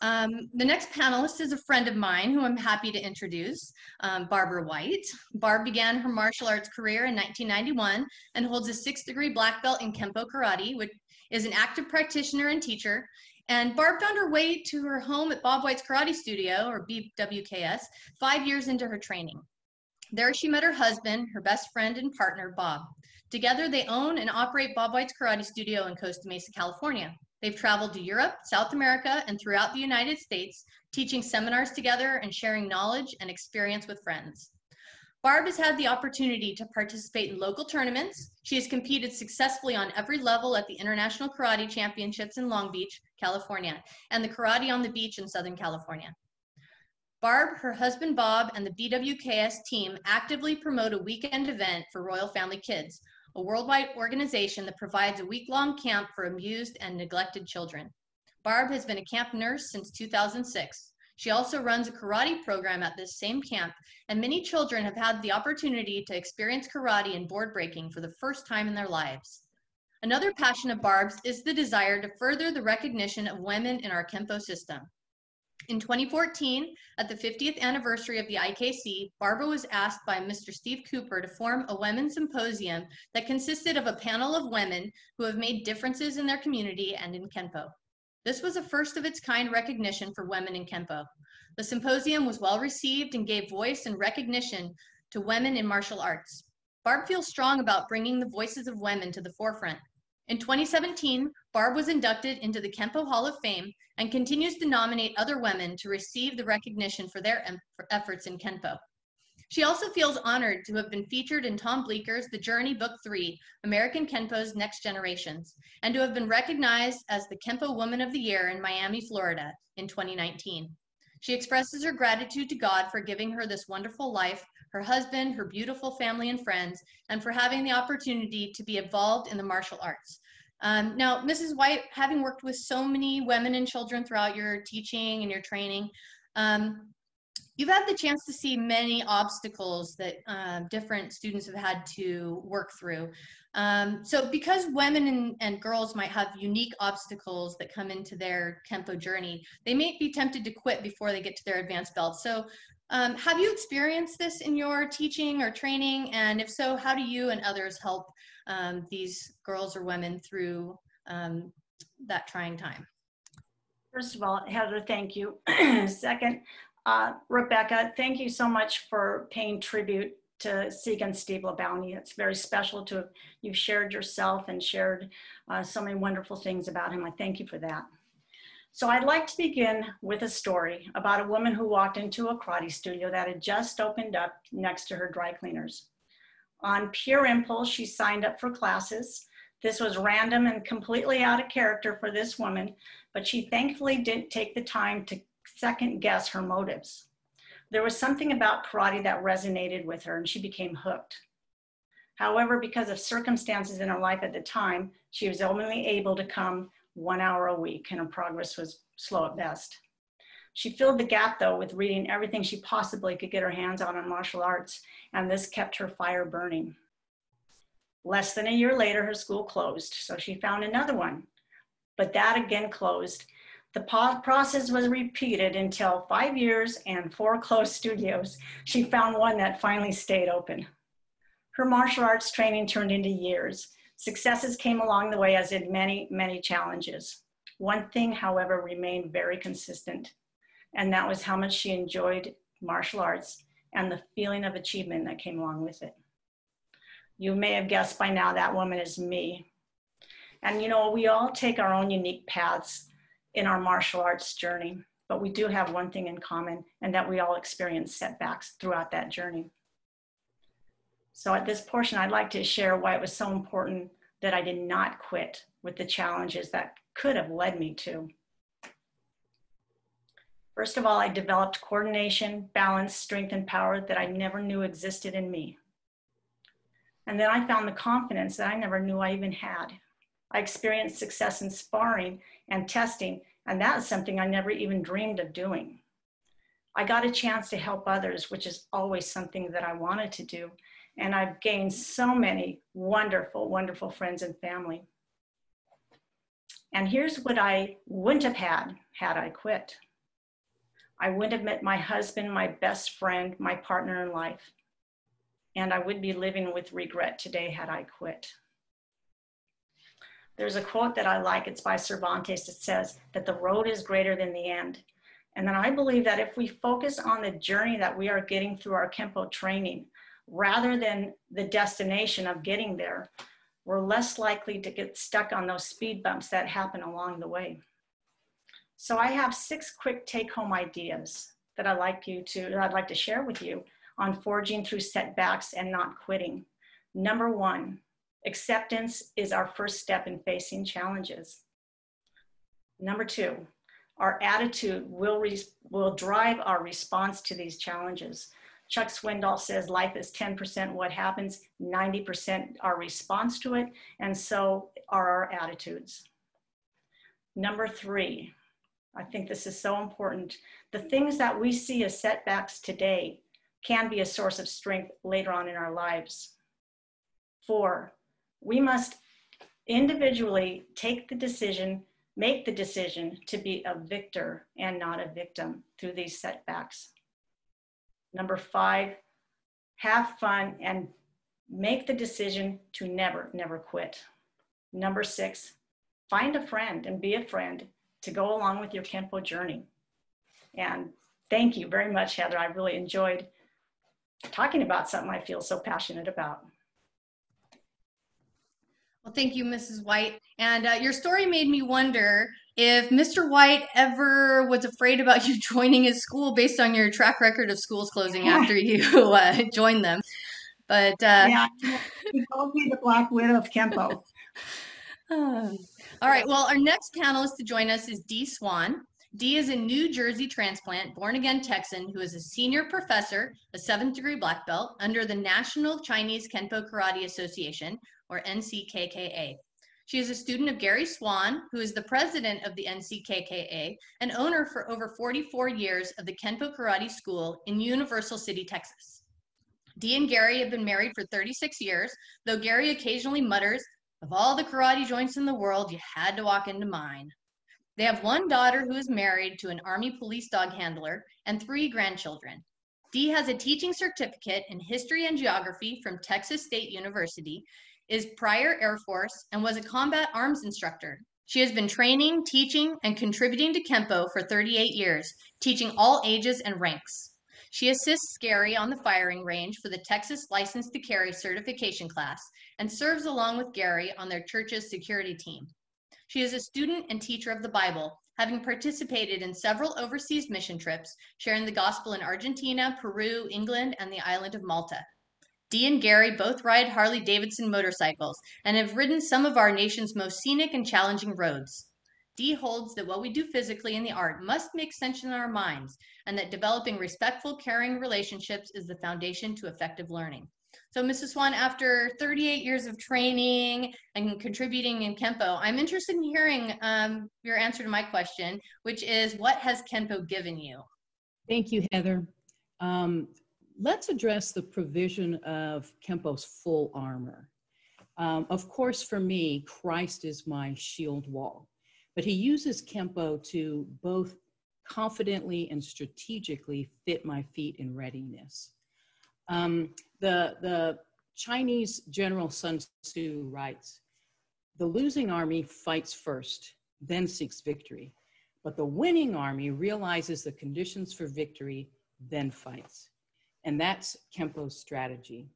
The next panelist is a friend of mine who I'm happy to introduce, Barbara White. Barb began her martial arts career in 1991 and holds a 6th degree black belt in Kenpo Karate, which is an active practitioner and teacher. And Barb found her way to her home at Bob White's Karate Studio, or BWKS, 5 years into her training. There she met her husband, her best friend and partner, Bob. Together they own and operate Bob White's Karate Studio in Costa Mesa, California. They've traveled to Europe, South America, and throughout the United States, teaching seminars together and sharing knowledge and experience with friends. Barb has had the opportunity to participate in local tournaments. She has competed successfully on every level at the International Karate Championships in Long Beach, California, and the Karate on the Beach in Southern California. Barb, her husband Bob, and the BWKS team actively promote a weekend event for Royal Family Kids, a worldwide organization that provides a week-long camp for abused and neglected children. Barb has been a camp nurse since 2006. She also runs a karate program at this same camp, and many children have had the opportunity to experience karate and board breaking for the first time in their lives. Another passion of Barb's is the desire to further the recognition of women in our Kenpo system. In 2014, at the 50th anniversary of the IKC, Barbara was asked by Mr. Steve Cooper to form a women's symposium that consisted of a panel of women who have made differences in their community and in Kenpo. This was a first of its kind recognition for women in Kenpo. The symposium was well received and gave voice and recognition to women in martial arts. Barb feels strong about bringing the voices of women to the forefront. In 2017, Barb was inducted into the Kenpo Hall of Fame and continues to nominate other women to receive the recognition for their efforts in Kenpo. She also feels honored to have been featured in Tom Bleeker's The Journey Book 3, American Kenpo's Next Generations, and to have been recognized as the Kenpo Woman of the Year in Miami, Florida in 2019. She expresses her gratitude to God for giving her this wonderful life, her husband, her beautiful family and friends, and for having the opportunity to be involved in the martial arts. Now, Mrs. White, having worked with so many women and children throughout your teaching and your training, you've had the chance to see many obstacles that different students have had to work through. So because women and girls might have unique obstacles that come into their Kenpo journey, they may be tempted to quit before they get to their advanced belt. So have you experienced this in your teaching or training? And if so, how do you and others help these girls or women through that trying time? First of all, Heather, thank you. Second, Rebecca, thank you so much for paying tribute to Sieg and Steve LeBounty. It's very special to you've shared yourself and shared so many wonderful things about him. I thank you for that. So I'd like to begin with a story about a woman who walked into a karate studio that had just opened up next to her dry cleaners. On pure impulse, she signed up for classes. This was random and completely out of character for this woman, but she thankfully didn't take the time to second guess her motives. There was something about karate that resonated with her and she became hooked. However, because of circumstances in her life at the time, she was only able to come 1 hour a week and her progress was slow at best. She filled the gap though with reading everything she possibly could get her hands on martial arts, and this kept her fire burning. Less than a year later, her school closed, so she found another one, but that again closed. The process was repeated until 5 years and 4 closed studios. She found one that finally stayed open. Her martial arts training turned into years. Successes came along the way, as did many, many challenges. One thing, however, remained very consistent, and that was how much she enjoyed martial arts and the feeling of achievement that came along with it. You may have guessed by now that woman is me. And you know, we all take our own unique paths in our martial arts journey, but we do have one thing in common, and that we all experience setbacks throughout that journey. So at this portion, I'd like to share why it was so important that I did not quit with the challenges that could have led me to. First of all, I developed coordination, balance, strength, and power that I never knew existed in me. And then I found the confidence that I never knew I even had. I experienced success in sparring and testing, and that is something I never even dreamed of doing. I got a chance to help others, which is always something that I wanted to do. And I've gained so many wonderful, wonderful friends and family. And here's what I wouldn't have had I quit. I wouldn't have met my husband, my best friend, my partner in life. And I would be living with regret today had I quit. There's a quote that I like, it's by Cervantes. It says that the road is greater than the end. And then I believe that if we focus on the journey that we are getting through our Kenpo training, rather than the destination of getting there, we're less likely to get stuck on those speed bumps that happen along the way. So I have 6 quick take-home ideas that I'd like to share with you on forging through setbacks and not quitting. Number 1, acceptance is our first step in facing challenges. Number 2, our attitude will drive our response to these challenges. Chuck Swindoll says life is 10% what happens, 90% our response to it, and so are our attitudes. Number 3, I think this is so important. The things that we see as setbacks today can be a source of strength later on in our lives. 4, we must individually make the decision to be a victor and not a victim through these setbacks. Number 5, have fun and make the decision to never quit. Number 6, find a friend and be a friend to go along with your Kenpo journey. And thank you very much, Heather. I really enjoyed talking about something I feel so passionate about. Well, thank you, Mrs. White. And your story made me wonder if Mr. White ever was afraid about you joining his school based on your track record of schools closing after you joined them. But yeah, he called me the Black Widow of Kenpo. All right, well, our next panelist to join us is Dee Swan. Dee is a New Jersey transplant, born-again Texan who is a senior professor, a 7th degree black belt under the National Chinese Kenpo Karate Association, or NCKKA. She is a student of Gary Swan, who is the president of the NCKKA and owner for over 44 years of the Kenpo Karate School in Universal City, Texas. Dee and Gary have been married for 36 years, though Gary occasionally mutters, "Of all the karate joints in the world, you had to walk into mine." They have 1 daughter who is married to an Army police dog handler and 3 grandchildren. Dee has a teaching certificate in history and geography from Texas State University, is prior Air Force, and was a combat arms instructor. She has been training, teaching, and contributing to Kenpo for 38 years, teaching all ages and ranks. She assists Gary on the firing range for the Texas License to Carry certification class and serves along with Gary on their church's security team. She is a student and teacher of the Bible, having participated in several overseas mission trips, sharing the gospel in Argentina, Peru, England, and the island of Malta. Dee and Gary both ride Harley-Davidson motorcycles and have ridden some of our nation's most scenic and challenging roads. Dee holds that what we do physically in the art must make sense in our minds, and that developing respectful, caring relationships is the foundation to effective learning. So, Mrs. Swan, after 38 years of training and contributing in Kenpo, I'm interested in hearing your answer to my question, which is, what has Kenpo given you? Thank you, Heather. Let's address the provision of Kenpo's full armor. Of course, for me, Christ is my shield wall, but he uses Kenpo to both confidently and strategically fit my feet in readiness. The Chinese General Sun Tzu writes, "The losing army fights first, then seeks victory, but the winning army realizes the conditions for victory, then fights." And that's Kenpo's strategy.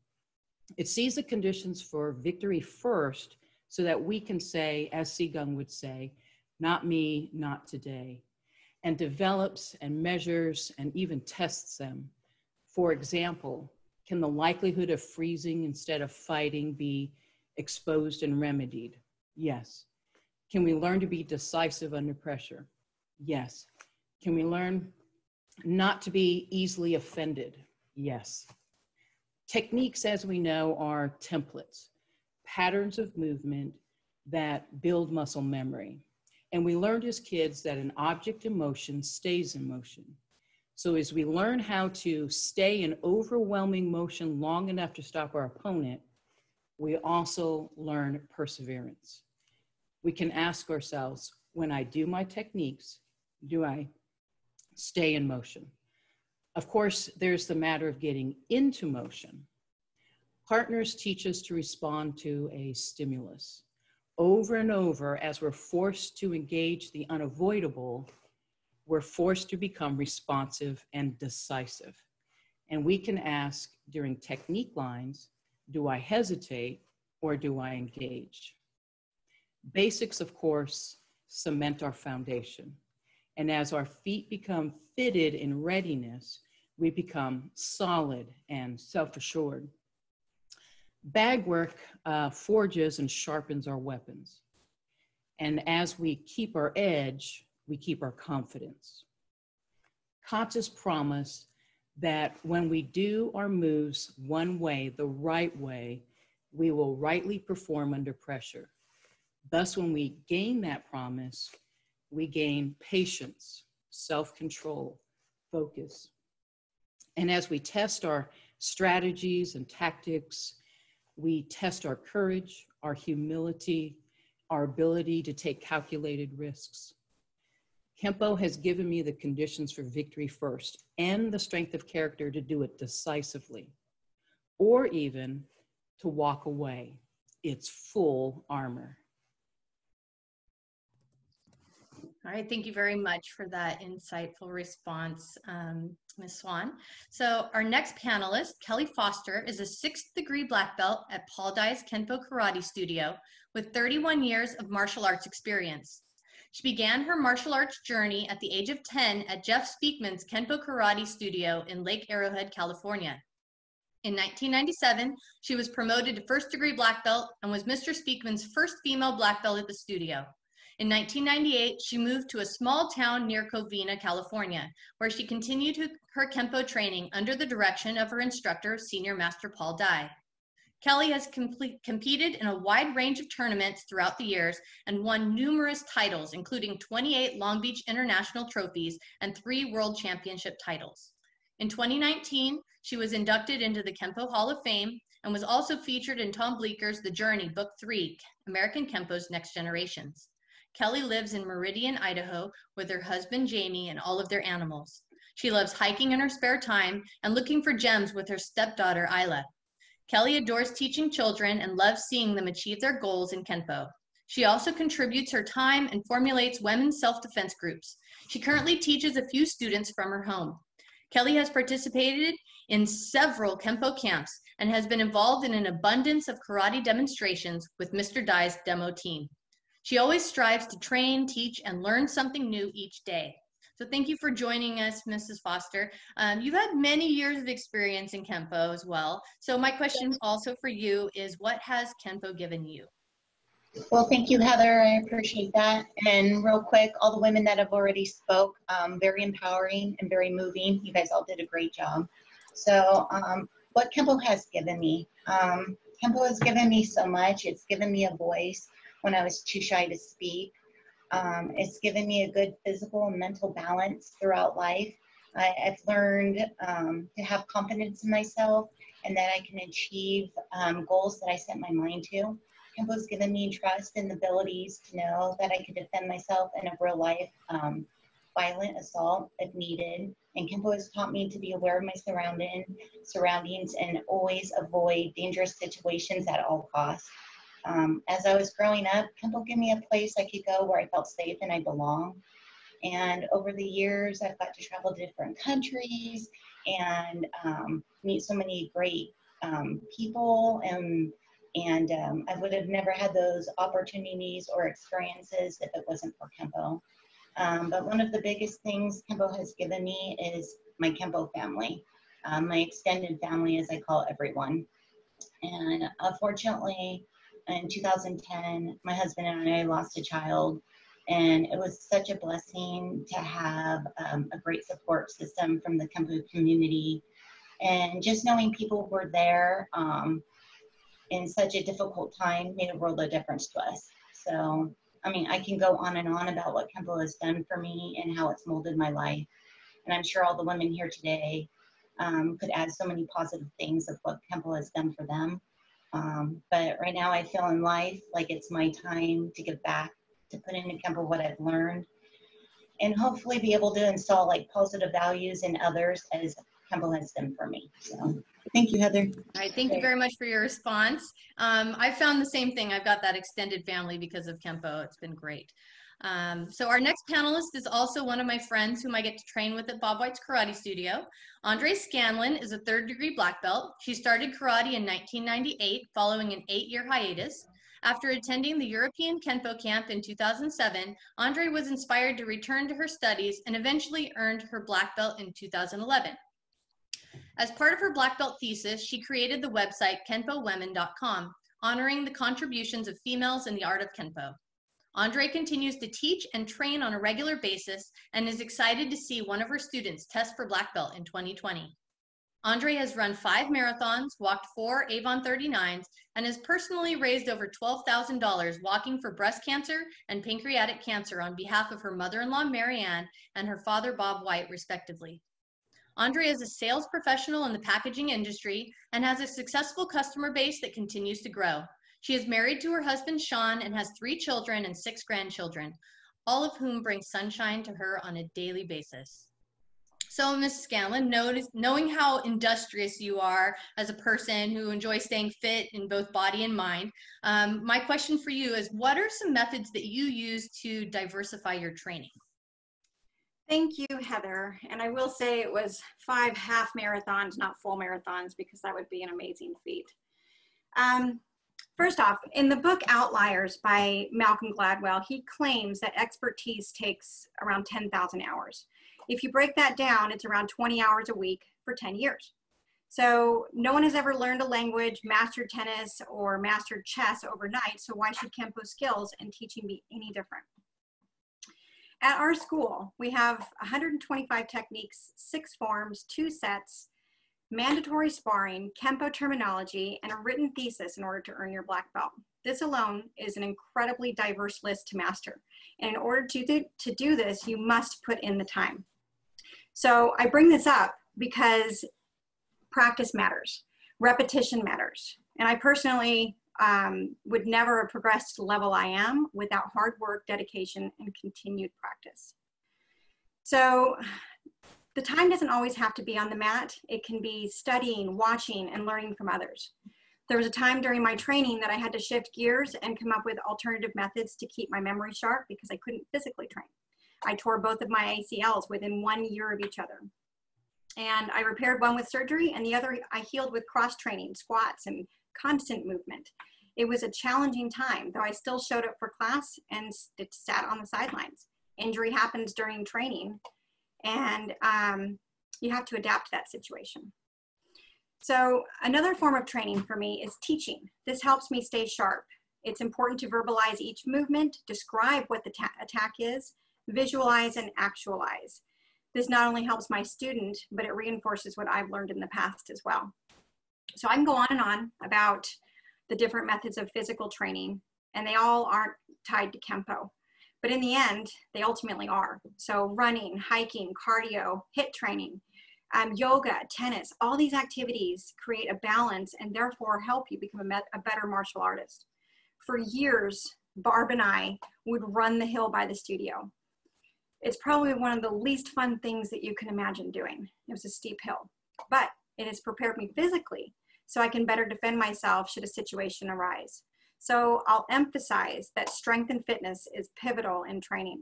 It sees the conditions for victory first so that we can say, as Sigung would say, "Not me, not today," and develops and measures and even tests them. For example, can the likelihood of freezing instead of fighting be exposed and remedied? Yes. Can we learn to be decisive under pressure? Yes. Can we learn not to be easily offended? Yes. Techniques, as we know, are templates, patterns of movement that build muscle memory. And we learned as kids that an object in motion stays in motion. So as we learn how to stay in overwhelming motion long enough to stop our opponent, we also learn perseverance. We can ask ourselves, when I do my techniques, do I stay in motion? Of course, there's the matter of getting into motion. Partners teach us to respond to a stimulus. Over and over, as we're forced to engage the unavoidable, we're forced to become responsive and decisive. And we can ask during technique lines, do I hesitate or do I engage? Basics, of course, cement our foundation. And as our feet become fitted in readiness, we become solid and self-assured. Bag work forges and sharpens our weapons. And as we keep our edge, we keep our confidence. Conscious promise that when we do our moves one way, the right way, we will rightly perform under pressure. Thus, when we gain that promise, we gain patience, self-control, focus. And as we test our strategies and tactics, we test our courage, our humility, our ability to take calculated risks. Kenpo has given me the conditions for victory first and the strength of character to do it decisively, or even to walk away. It's full armor. All right, thank you very much for that insightful response, Ms. Swan. So our next panelist, Kelly Foster, is a 6th degree black belt at Paul Dye's Kenpo Karate Studio with 31 years of martial arts experience. She began her martial arts journey at the age of 10 at Jeff Speakman's Kenpo Karate Studio in Lake Arrowhead, California. In 1997, she was promoted to 1st degree black belt and was Mr. Speakman's first female black belt at the studio. In 1998, she moved to a small town near Covina, California, where she continued her Kenpo training under the direction of her instructor, Senior Master Paul Dye. Kelly has competed in a wide range of tournaments throughout the years and won numerous titles, including 28 Long Beach International trophies and 3 World Championship titles. In 2019, she was inducted into the Kenpo Hall of Fame and was also featured in Tom Bleeker's The Journey, Book 3, American Kenpo's Next Generations. Kelly lives in Meridian, Idaho, with her husband, Jamie, and all of their animals. She loves hiking in her spare time and looking for gems with her stepdaughter, Isla. Kelly adores teaching children and loves seeing them achieve their goals in Kenpo. She also contributes her time and formulates women's self-defense groups. She currently teaches a few students from her home. Kelly has participated in several Kenpo camps and has been involved in an abundance of karate demonstrations with Mr. Dye's demo team. She always strives to train, teach, and learn something new each day. So thank you for joining us, Mrs. Foster. You've had many years of experience in Kenpo as well. So my question also for you is, what has Kenpo given you? Well, thank you, Heather. I appreciate that. And real quick, all the women that have already spoke, very empowering and very moving. You guys all did a great job. So what Kenpo has given me, Kenpo has given me so much. It's given me a voice when I was too shy to speak. It's given me a good physical and mental balance throughout life. I've learned to have confidence in myself and that I can achieve goals that I set my mind to. Kenpo's given me trust and abilities to know that I can defend myself in a real life violent assault if needed. And Kenpo has taught me to be aware of my surroundings and always avoid dangerous situations at all costs. As I was growing up, Kenpo gave me a place I could go where I felt safe and I belong. And over the years, I've got to travel to different countries and meet so many great people. And I would have never had those opportunities or experiences if it wasn't for Kenpo. But one of the biggest things Kenpo has given me is my Kenpo family, my extended family, as I call everyone. And unfortunately, in 2010, my husband and I lost a child, and it was such a blessing to have a great support system from the Kenpo community. And just knowing people were there in such a difficult time made a world of difference to us. So, I mean, I can go on and on about what Kenpo has done for me and how it's molded my life. And I'm sure all the women here today could add so many positive things of what Kenpo has done for them. But right now I feel in life like it's my time to give back, to put into Kenpo what I've learned, and hopefully be able to install like positive values in others as Kenpo has done for me. So thank you, Heather. All right, thank you very much for your response. I found the same thing. I've got that extended family because of Kenpo. It's been great. So our next panelist is also one of my friends whom I get to train with at Bob White's Karate Studio. Andre Scanlon is a 3rd degree black belt. She started karate in 1998 following an 8-year hiatus. After attending the European Kenpo camp in 2007, Andre was inspired to return to her studies and eventually earned her black belt in 2011. As part of her black belt thesis, she created the website kenpowomen.com, honoring the contributions of females in the art of Kenpo. Andre continues to teach and train on a regular basis and is excited to see one of her students test for black belt in 2020. Andre has run 5 marathons, walked 4 Avon 39s, and has personally raised over $12,000 walking for breast cancer and pancreatic cancer on behalf of her mother-in-law, Marianne, and her father, Bob White, respectively. Andre is a sales professional in the packaging industry and has a successful customer base that continues to grow. She is married to her husband, Sean, and has 3 children and 6 grandchildren, all of whom bring sunshine to her on a daily basis. So, Ms. Scanlon, knowing how industrious you are as a person who enjoys staying fit in both body and mind, my question for you is, what are some methods that you use to diversify your training? Thank you, Heather. And I will say it was 5 half marathons, not full marathons, because that would be an amazing feat. First off, in the book Outliers by Malcolm Gladwell, he claims that expertise takes around 10,000 hours. If you break that down, it's around 20 hours a week for 10 years. So no one has ever learned a language, mastered tennis, or mastered chess overnight, so why should Kenpo skills and teaching be any different? At our school, we have 125 techniques, 6 forms, 2 sets, mandatory sparring, Kenpo terminology, and a written thesis in order to earn your black belt. This alone is an incredibly diverse list to master. And in order to do this, you must put in the time. So I bring this up because practice matters, repetition matters. And I personally would never have progressed to the level I am without hard work, dedication, and continued practice. So the time doesn't always have to be on the mat. It can be studying, watching, and learning from others. There was a time during my training that I had to shift gears and come up with alternative methods to keep my memory sharp because I couldn't physically train. I tore both of my ACLs within 1 year of each other. And I repaired one with surgery and the other I healed with cross-training, squats, and constant movement. It was a challenging time, though I still showed up for class and sat on the sidelines. Injury happens during training, and you have to adapt to that situation. So another form of training for me is teaching. This helps me stay sharp. It's important to verbalize each movement, describe what the attack is, visualize and actualize. This not only helps my student, but it reinforces what I've learned in the past as well. So I can go on and on about the different methods of physical training, and they all aren't tied to Kenpo. But in the end, they ultimately are. So running, hiking, cardio, HIIT training, yoga, tennis, all these activities create a balance and therefore help you become a better martial artist. For years, Barb and I would run the hill by the studio. It's probably one of the least fun things that you can imagine doing. It was a steep hill, but it has prepared me physically so I can better defend myself should a situation arise. So I'll emphasize that strength and fitness is pivotal in training.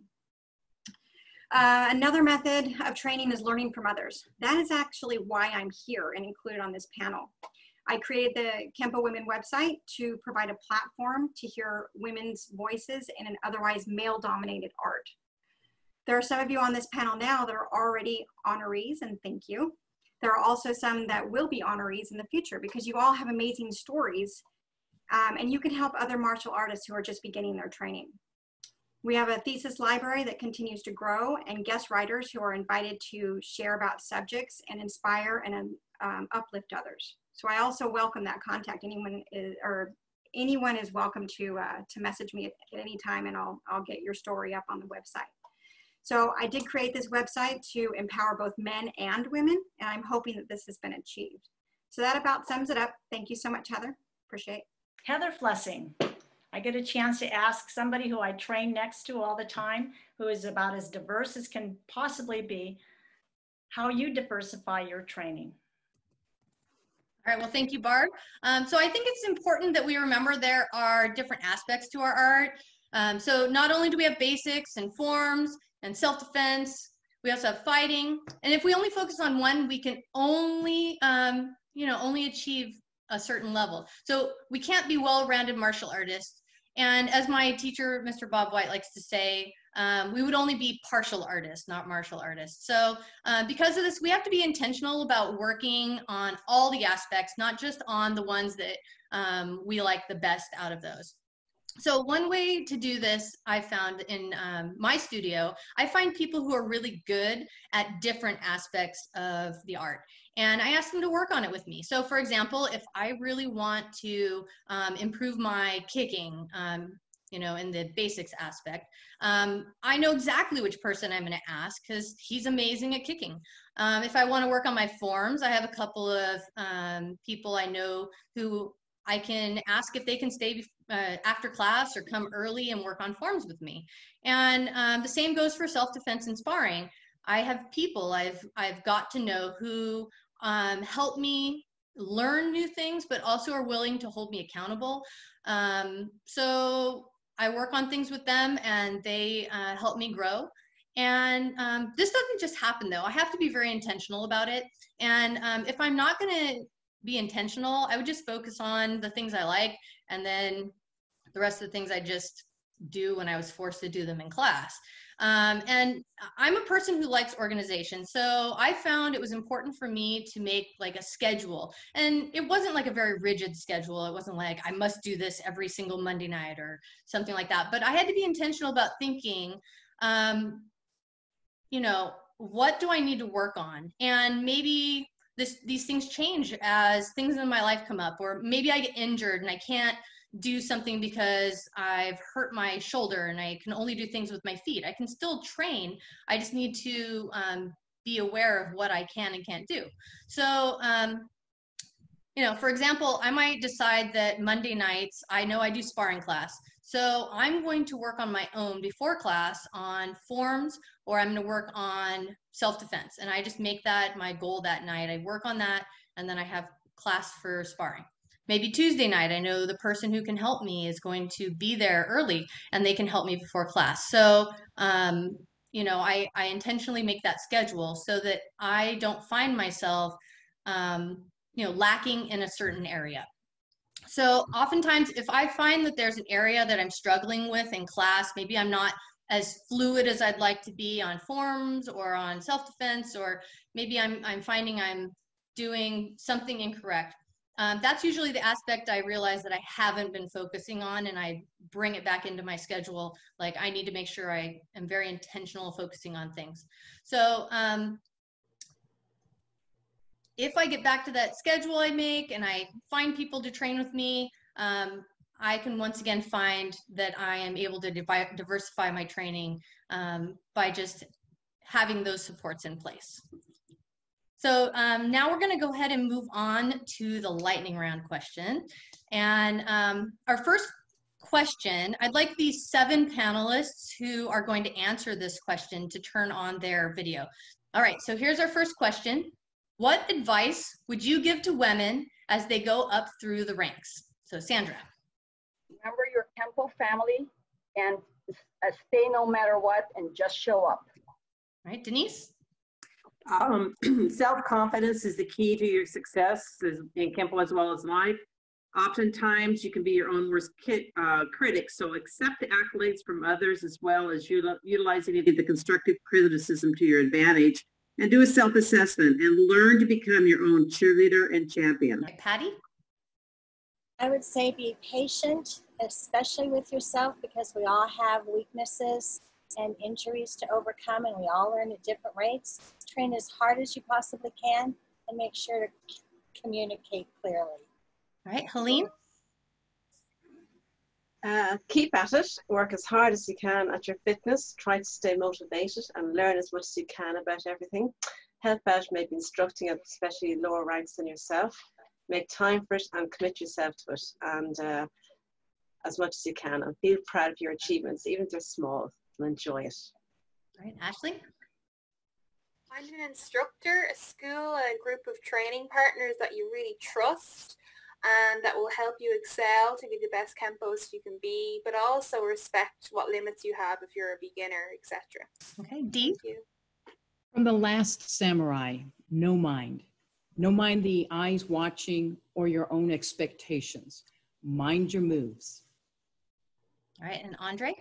Another method of training is learning from others. That is actually why I'm here and included on this panel. I created the Kenpo Women website to provide a platform to hear women's voices in an otherwise male-dominated art. There are some of you on this panel now that are already honorees, and thank you. There are also some that will be honorees in the future because you all have amazing stories, and you can help other martial artists who are just beginning their training. We have a thesis library that continues to grow and guest writers who are invited to share about subjects and inspire and uplift others. So I also welcome that contact. Anyone is welcome to message me at any time, and I'll get your story up on the website. So I did create this website to empower both men and women, and I'm hoping that this has been achieved. So that about sums it up. Thank you so much, Heather. Appreciate it. Heather Flessing. I get a chance to ask somebody who I train next to all the time, who is about as diverse as can possibly be, how you diversify your training. All right, well, thank you, Barb. So I think it's important that we remember there are different aspects to our art. So not only do we have basics and forms and self-defense, we also have fighting. And if we only focus on one, we can only, only achieve a certain level. So we can't be well-rounded martial artists. And as my teacher, Mr. Bob White, likes to say, we would only be partial artists, not martial artists. So because of this, we have to be intentional about working on all the aspects, not just on the ones that we like the best out of those. So one way to do this, I found in my studio, I find people who are really good at different aspects of the art. And I ask them to work on it with me. So for example, if I really want to improve my kicking, in the basics aspect, I know exactly which person I'm gonna ask because he's amazing at kicking. If I wanna work on my forms, I have a couple of people I know who I can ask if they can stay after class or come early and work on forms with me. And the same goes for self-defense and sparring. I have people I've got to know who help me learn new things, but also are willing to hold me accountable. So I work on things with them and they help me grow. And this doesn't just happen though. I have to be very intentional about it. And if I'm not gonna be intentional, I would just focus on the things I like, and then the rest of the things I just do when I was forced to do them in class. And I'm a person who likes organization, so I found it was important for me to make like a schedule. And it wasn't like a very rigid schedule. It wasn't like I must do this every single Monday night or something like that. But I had to be intentional about thinking, what do I need to work on? And maybe these things change as things in my life come up, or maybe I get injured and I can't do something because I've hurt my shoulder and I can only do things with my feet. I can still train. I just need to be aware of what I can and can't do. So, for example, I might decide that Monday nights, I know I do sparring class. So I'm going to work on my own before class on forms, or I'm going to work on self-defense. And I just make that my goal that night. I work on that, and then I have class for sparring. Maybe Tuesday night, I know the person who can help me is going to be there early and they can help me before class. So, I intentionally make that schedule so that I don't find myself, lacking in a certain area. So oftentimes, if I find that there's an area that I'm struggling with in class, maybe I'm not as fluid as I'd like to be on forms or on self-defense, or maybe I'm finding I'm doing something incorrect. That's usually the aspect I realize that I haven't been focusing on, and I bring it back into my schedule. Like I need to make sure I am very intentional focusing on things. So if I get back to that schedule I make and I find people to train with me, I can once again find that I am able to diversify my training by just having those supports in place. So now we're going to go ahead and move on to the lightning round question. And our first question, I'd like these 7 panelists who are going to answer this question to turn on their video. All right, so here's our first question. What advice would you give to women as they go up through the ranks? So Sandra. Remember your Kenpo family and stay no matter what and just show up. All right, Denise. Self-confidence is the key to your success in Kenpo as well as life. Oftentimes you can be your own worst critic, so accept the accolades from others as well as utilizing the constructive criticism to your advantage, and do a self-assessment and learn to become your own cheerleader and champion. Patty? I would say be patient, especially with yourself, because we all have weaknesses and injuries to overcome, and we all learn at different rates. Train as hard as you possibly can and make sure to communicate clearly. All right, Helene? Keep at it, work as hard as you can at your fitness, try to stay motivated and learn as much as you can about everything. Help out maybe instructing at especially lower ranks than yourself. Make time for it and commit yourself to it, and as much as you can, and feel proud of your achievements, even if they're small, and enjoy it. All right, Ashley? Find an instructor, a school, a group of training partners that you really trust, and that will help you excel to be the best Kenpoist you can be, but also respect what limits you have if you're a beginner, etc. Okay, Dee? Thank you. From The Last Samurai, no mind. No mind the eyes watching or your own expectations. Mind your moves. All right, and Andre?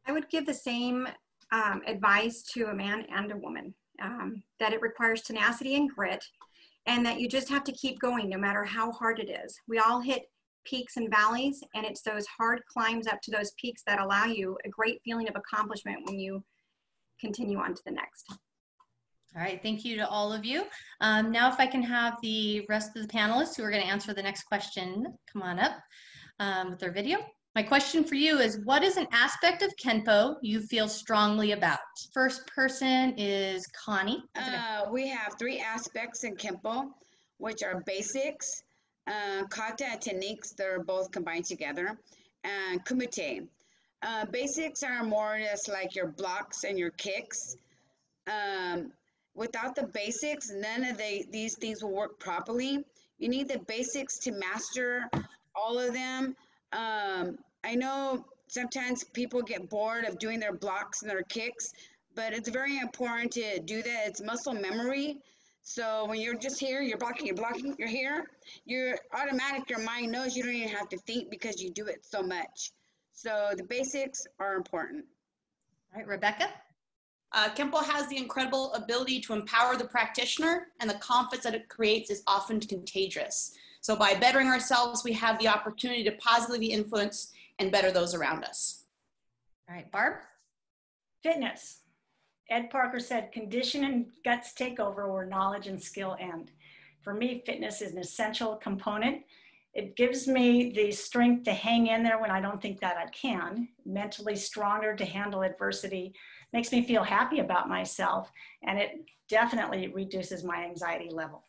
I would give the same advice to a man and a woman, that it requires tenacity and grit, and that you just have to keep going no matter how hard it is. We all hit peaks and valleys, and it's those hard climbs up to those peaks that allow you a great feeling of accomplishment when you continue on to the next. All right, thank you to all of you. Now if I can have the rest of the panelists who are going to answer the next question come on up with their video. My question for you is, what is an aspect of Kenpo you feel strongly about? First person is Connie. We have 3 aspects in Kenpo, which are basics, kata and techniques that are both combined together, and kumite. Basics are more or less like your blocks and your kicks. Without the basics, none of these things will work properly. You need the basics to master all of them. I know sometimes people get bored of doing their blocks and their kicks, but it's very important to do that. It's muscle memory. So when you're just here, you're blocking, you're here, you're automatic, your mind knows, you don't even have to think because you do it so much. So the basics are important. All right, Rebecca? Kenpo has the incredible ability to empower the practitioner, and the confidence that it creates is often contagious. So by bettering ourselves, we have the opportunity to positively influence and better those around us. All right, Barb? Fitness. Ed Parker said, condition and guts take over where knowledge and skill end. For me, fitness is an essential component. It gives me the strength to hang in there when I don't think that I can, mentally stronger to handle adversity, makes me feel happy about myself, and it definitely reduces my anxiety level.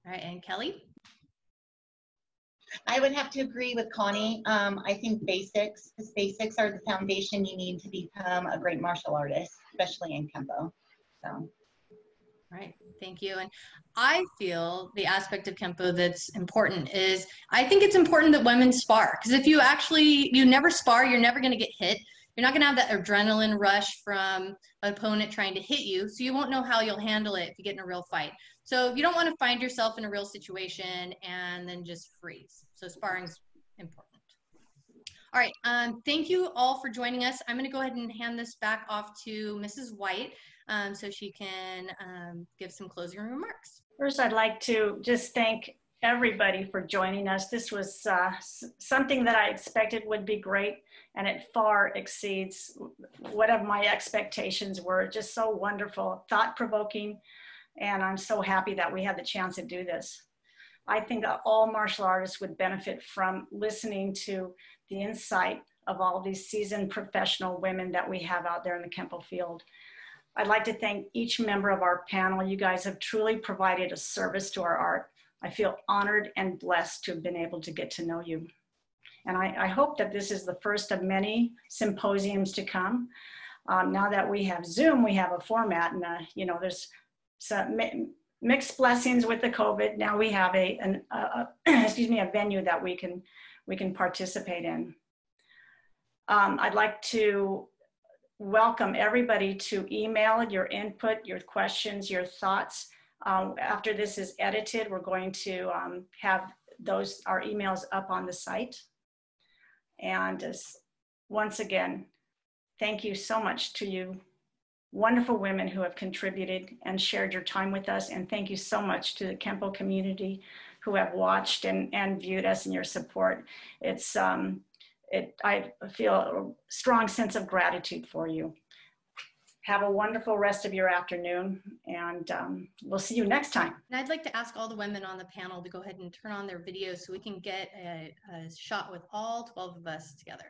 All right, and Kelly? I would have to agree with Connie. I think basics, because basics are the foundation you need to become a great martial artist, especially in Kenpo. So. All right, thank you. And I feel the aspect of Kenpo that's important is, I think it's important that women spar, because if you never spar, you're never going to get hit. You're not going to have that adrenaline rush from an opponent trying to hit you, so you won't know how you'll handle it if you get in a real fight. So you don't want to find yourself in a real situation and then just freeze. So sparring's important. All right, thank you all for joining us. I'm going to go ahead and hand this back off to Mrs. White so she can give some closing remarks. First, I'd like to just thank everybody for joining us. This was something that I expected would be great, and it far exceeds whatever my expectations were. Just so wonderful, thought-provoking, and I'm so happy that we had the chance to do this. I think that all martial artists would benefit from listening to the insight of all these seasoned professional women that we have out there in the Kenpo field. I'd like to thank each member of our panel. You guys have truly provided a service to our art. I feel honored and blessed to have been able to get to know you. And I hope that this is the first of many symposiums to come. Now that we have Zoom, we have a format, and there's some mixed blessings with the COVID. Now we have a venue that we can participate in. I'd like to welcome everybody to email your input, your questions, your thoughts. After this is edited, we're going to have our emails up on the site. And once again, thank you so much to you wonderful women who have contributed and shared your time with us. And thank you so much to the Kenpo community who have watched and viewed us and your support. I feel a strong sense of gratitude for you. Have a wonderful rest of your afternoon, and we'll see you next time. And I'd like to ask all the women on the panel to go ahead and turn on their videos so we can get a shot with all 12 of us together.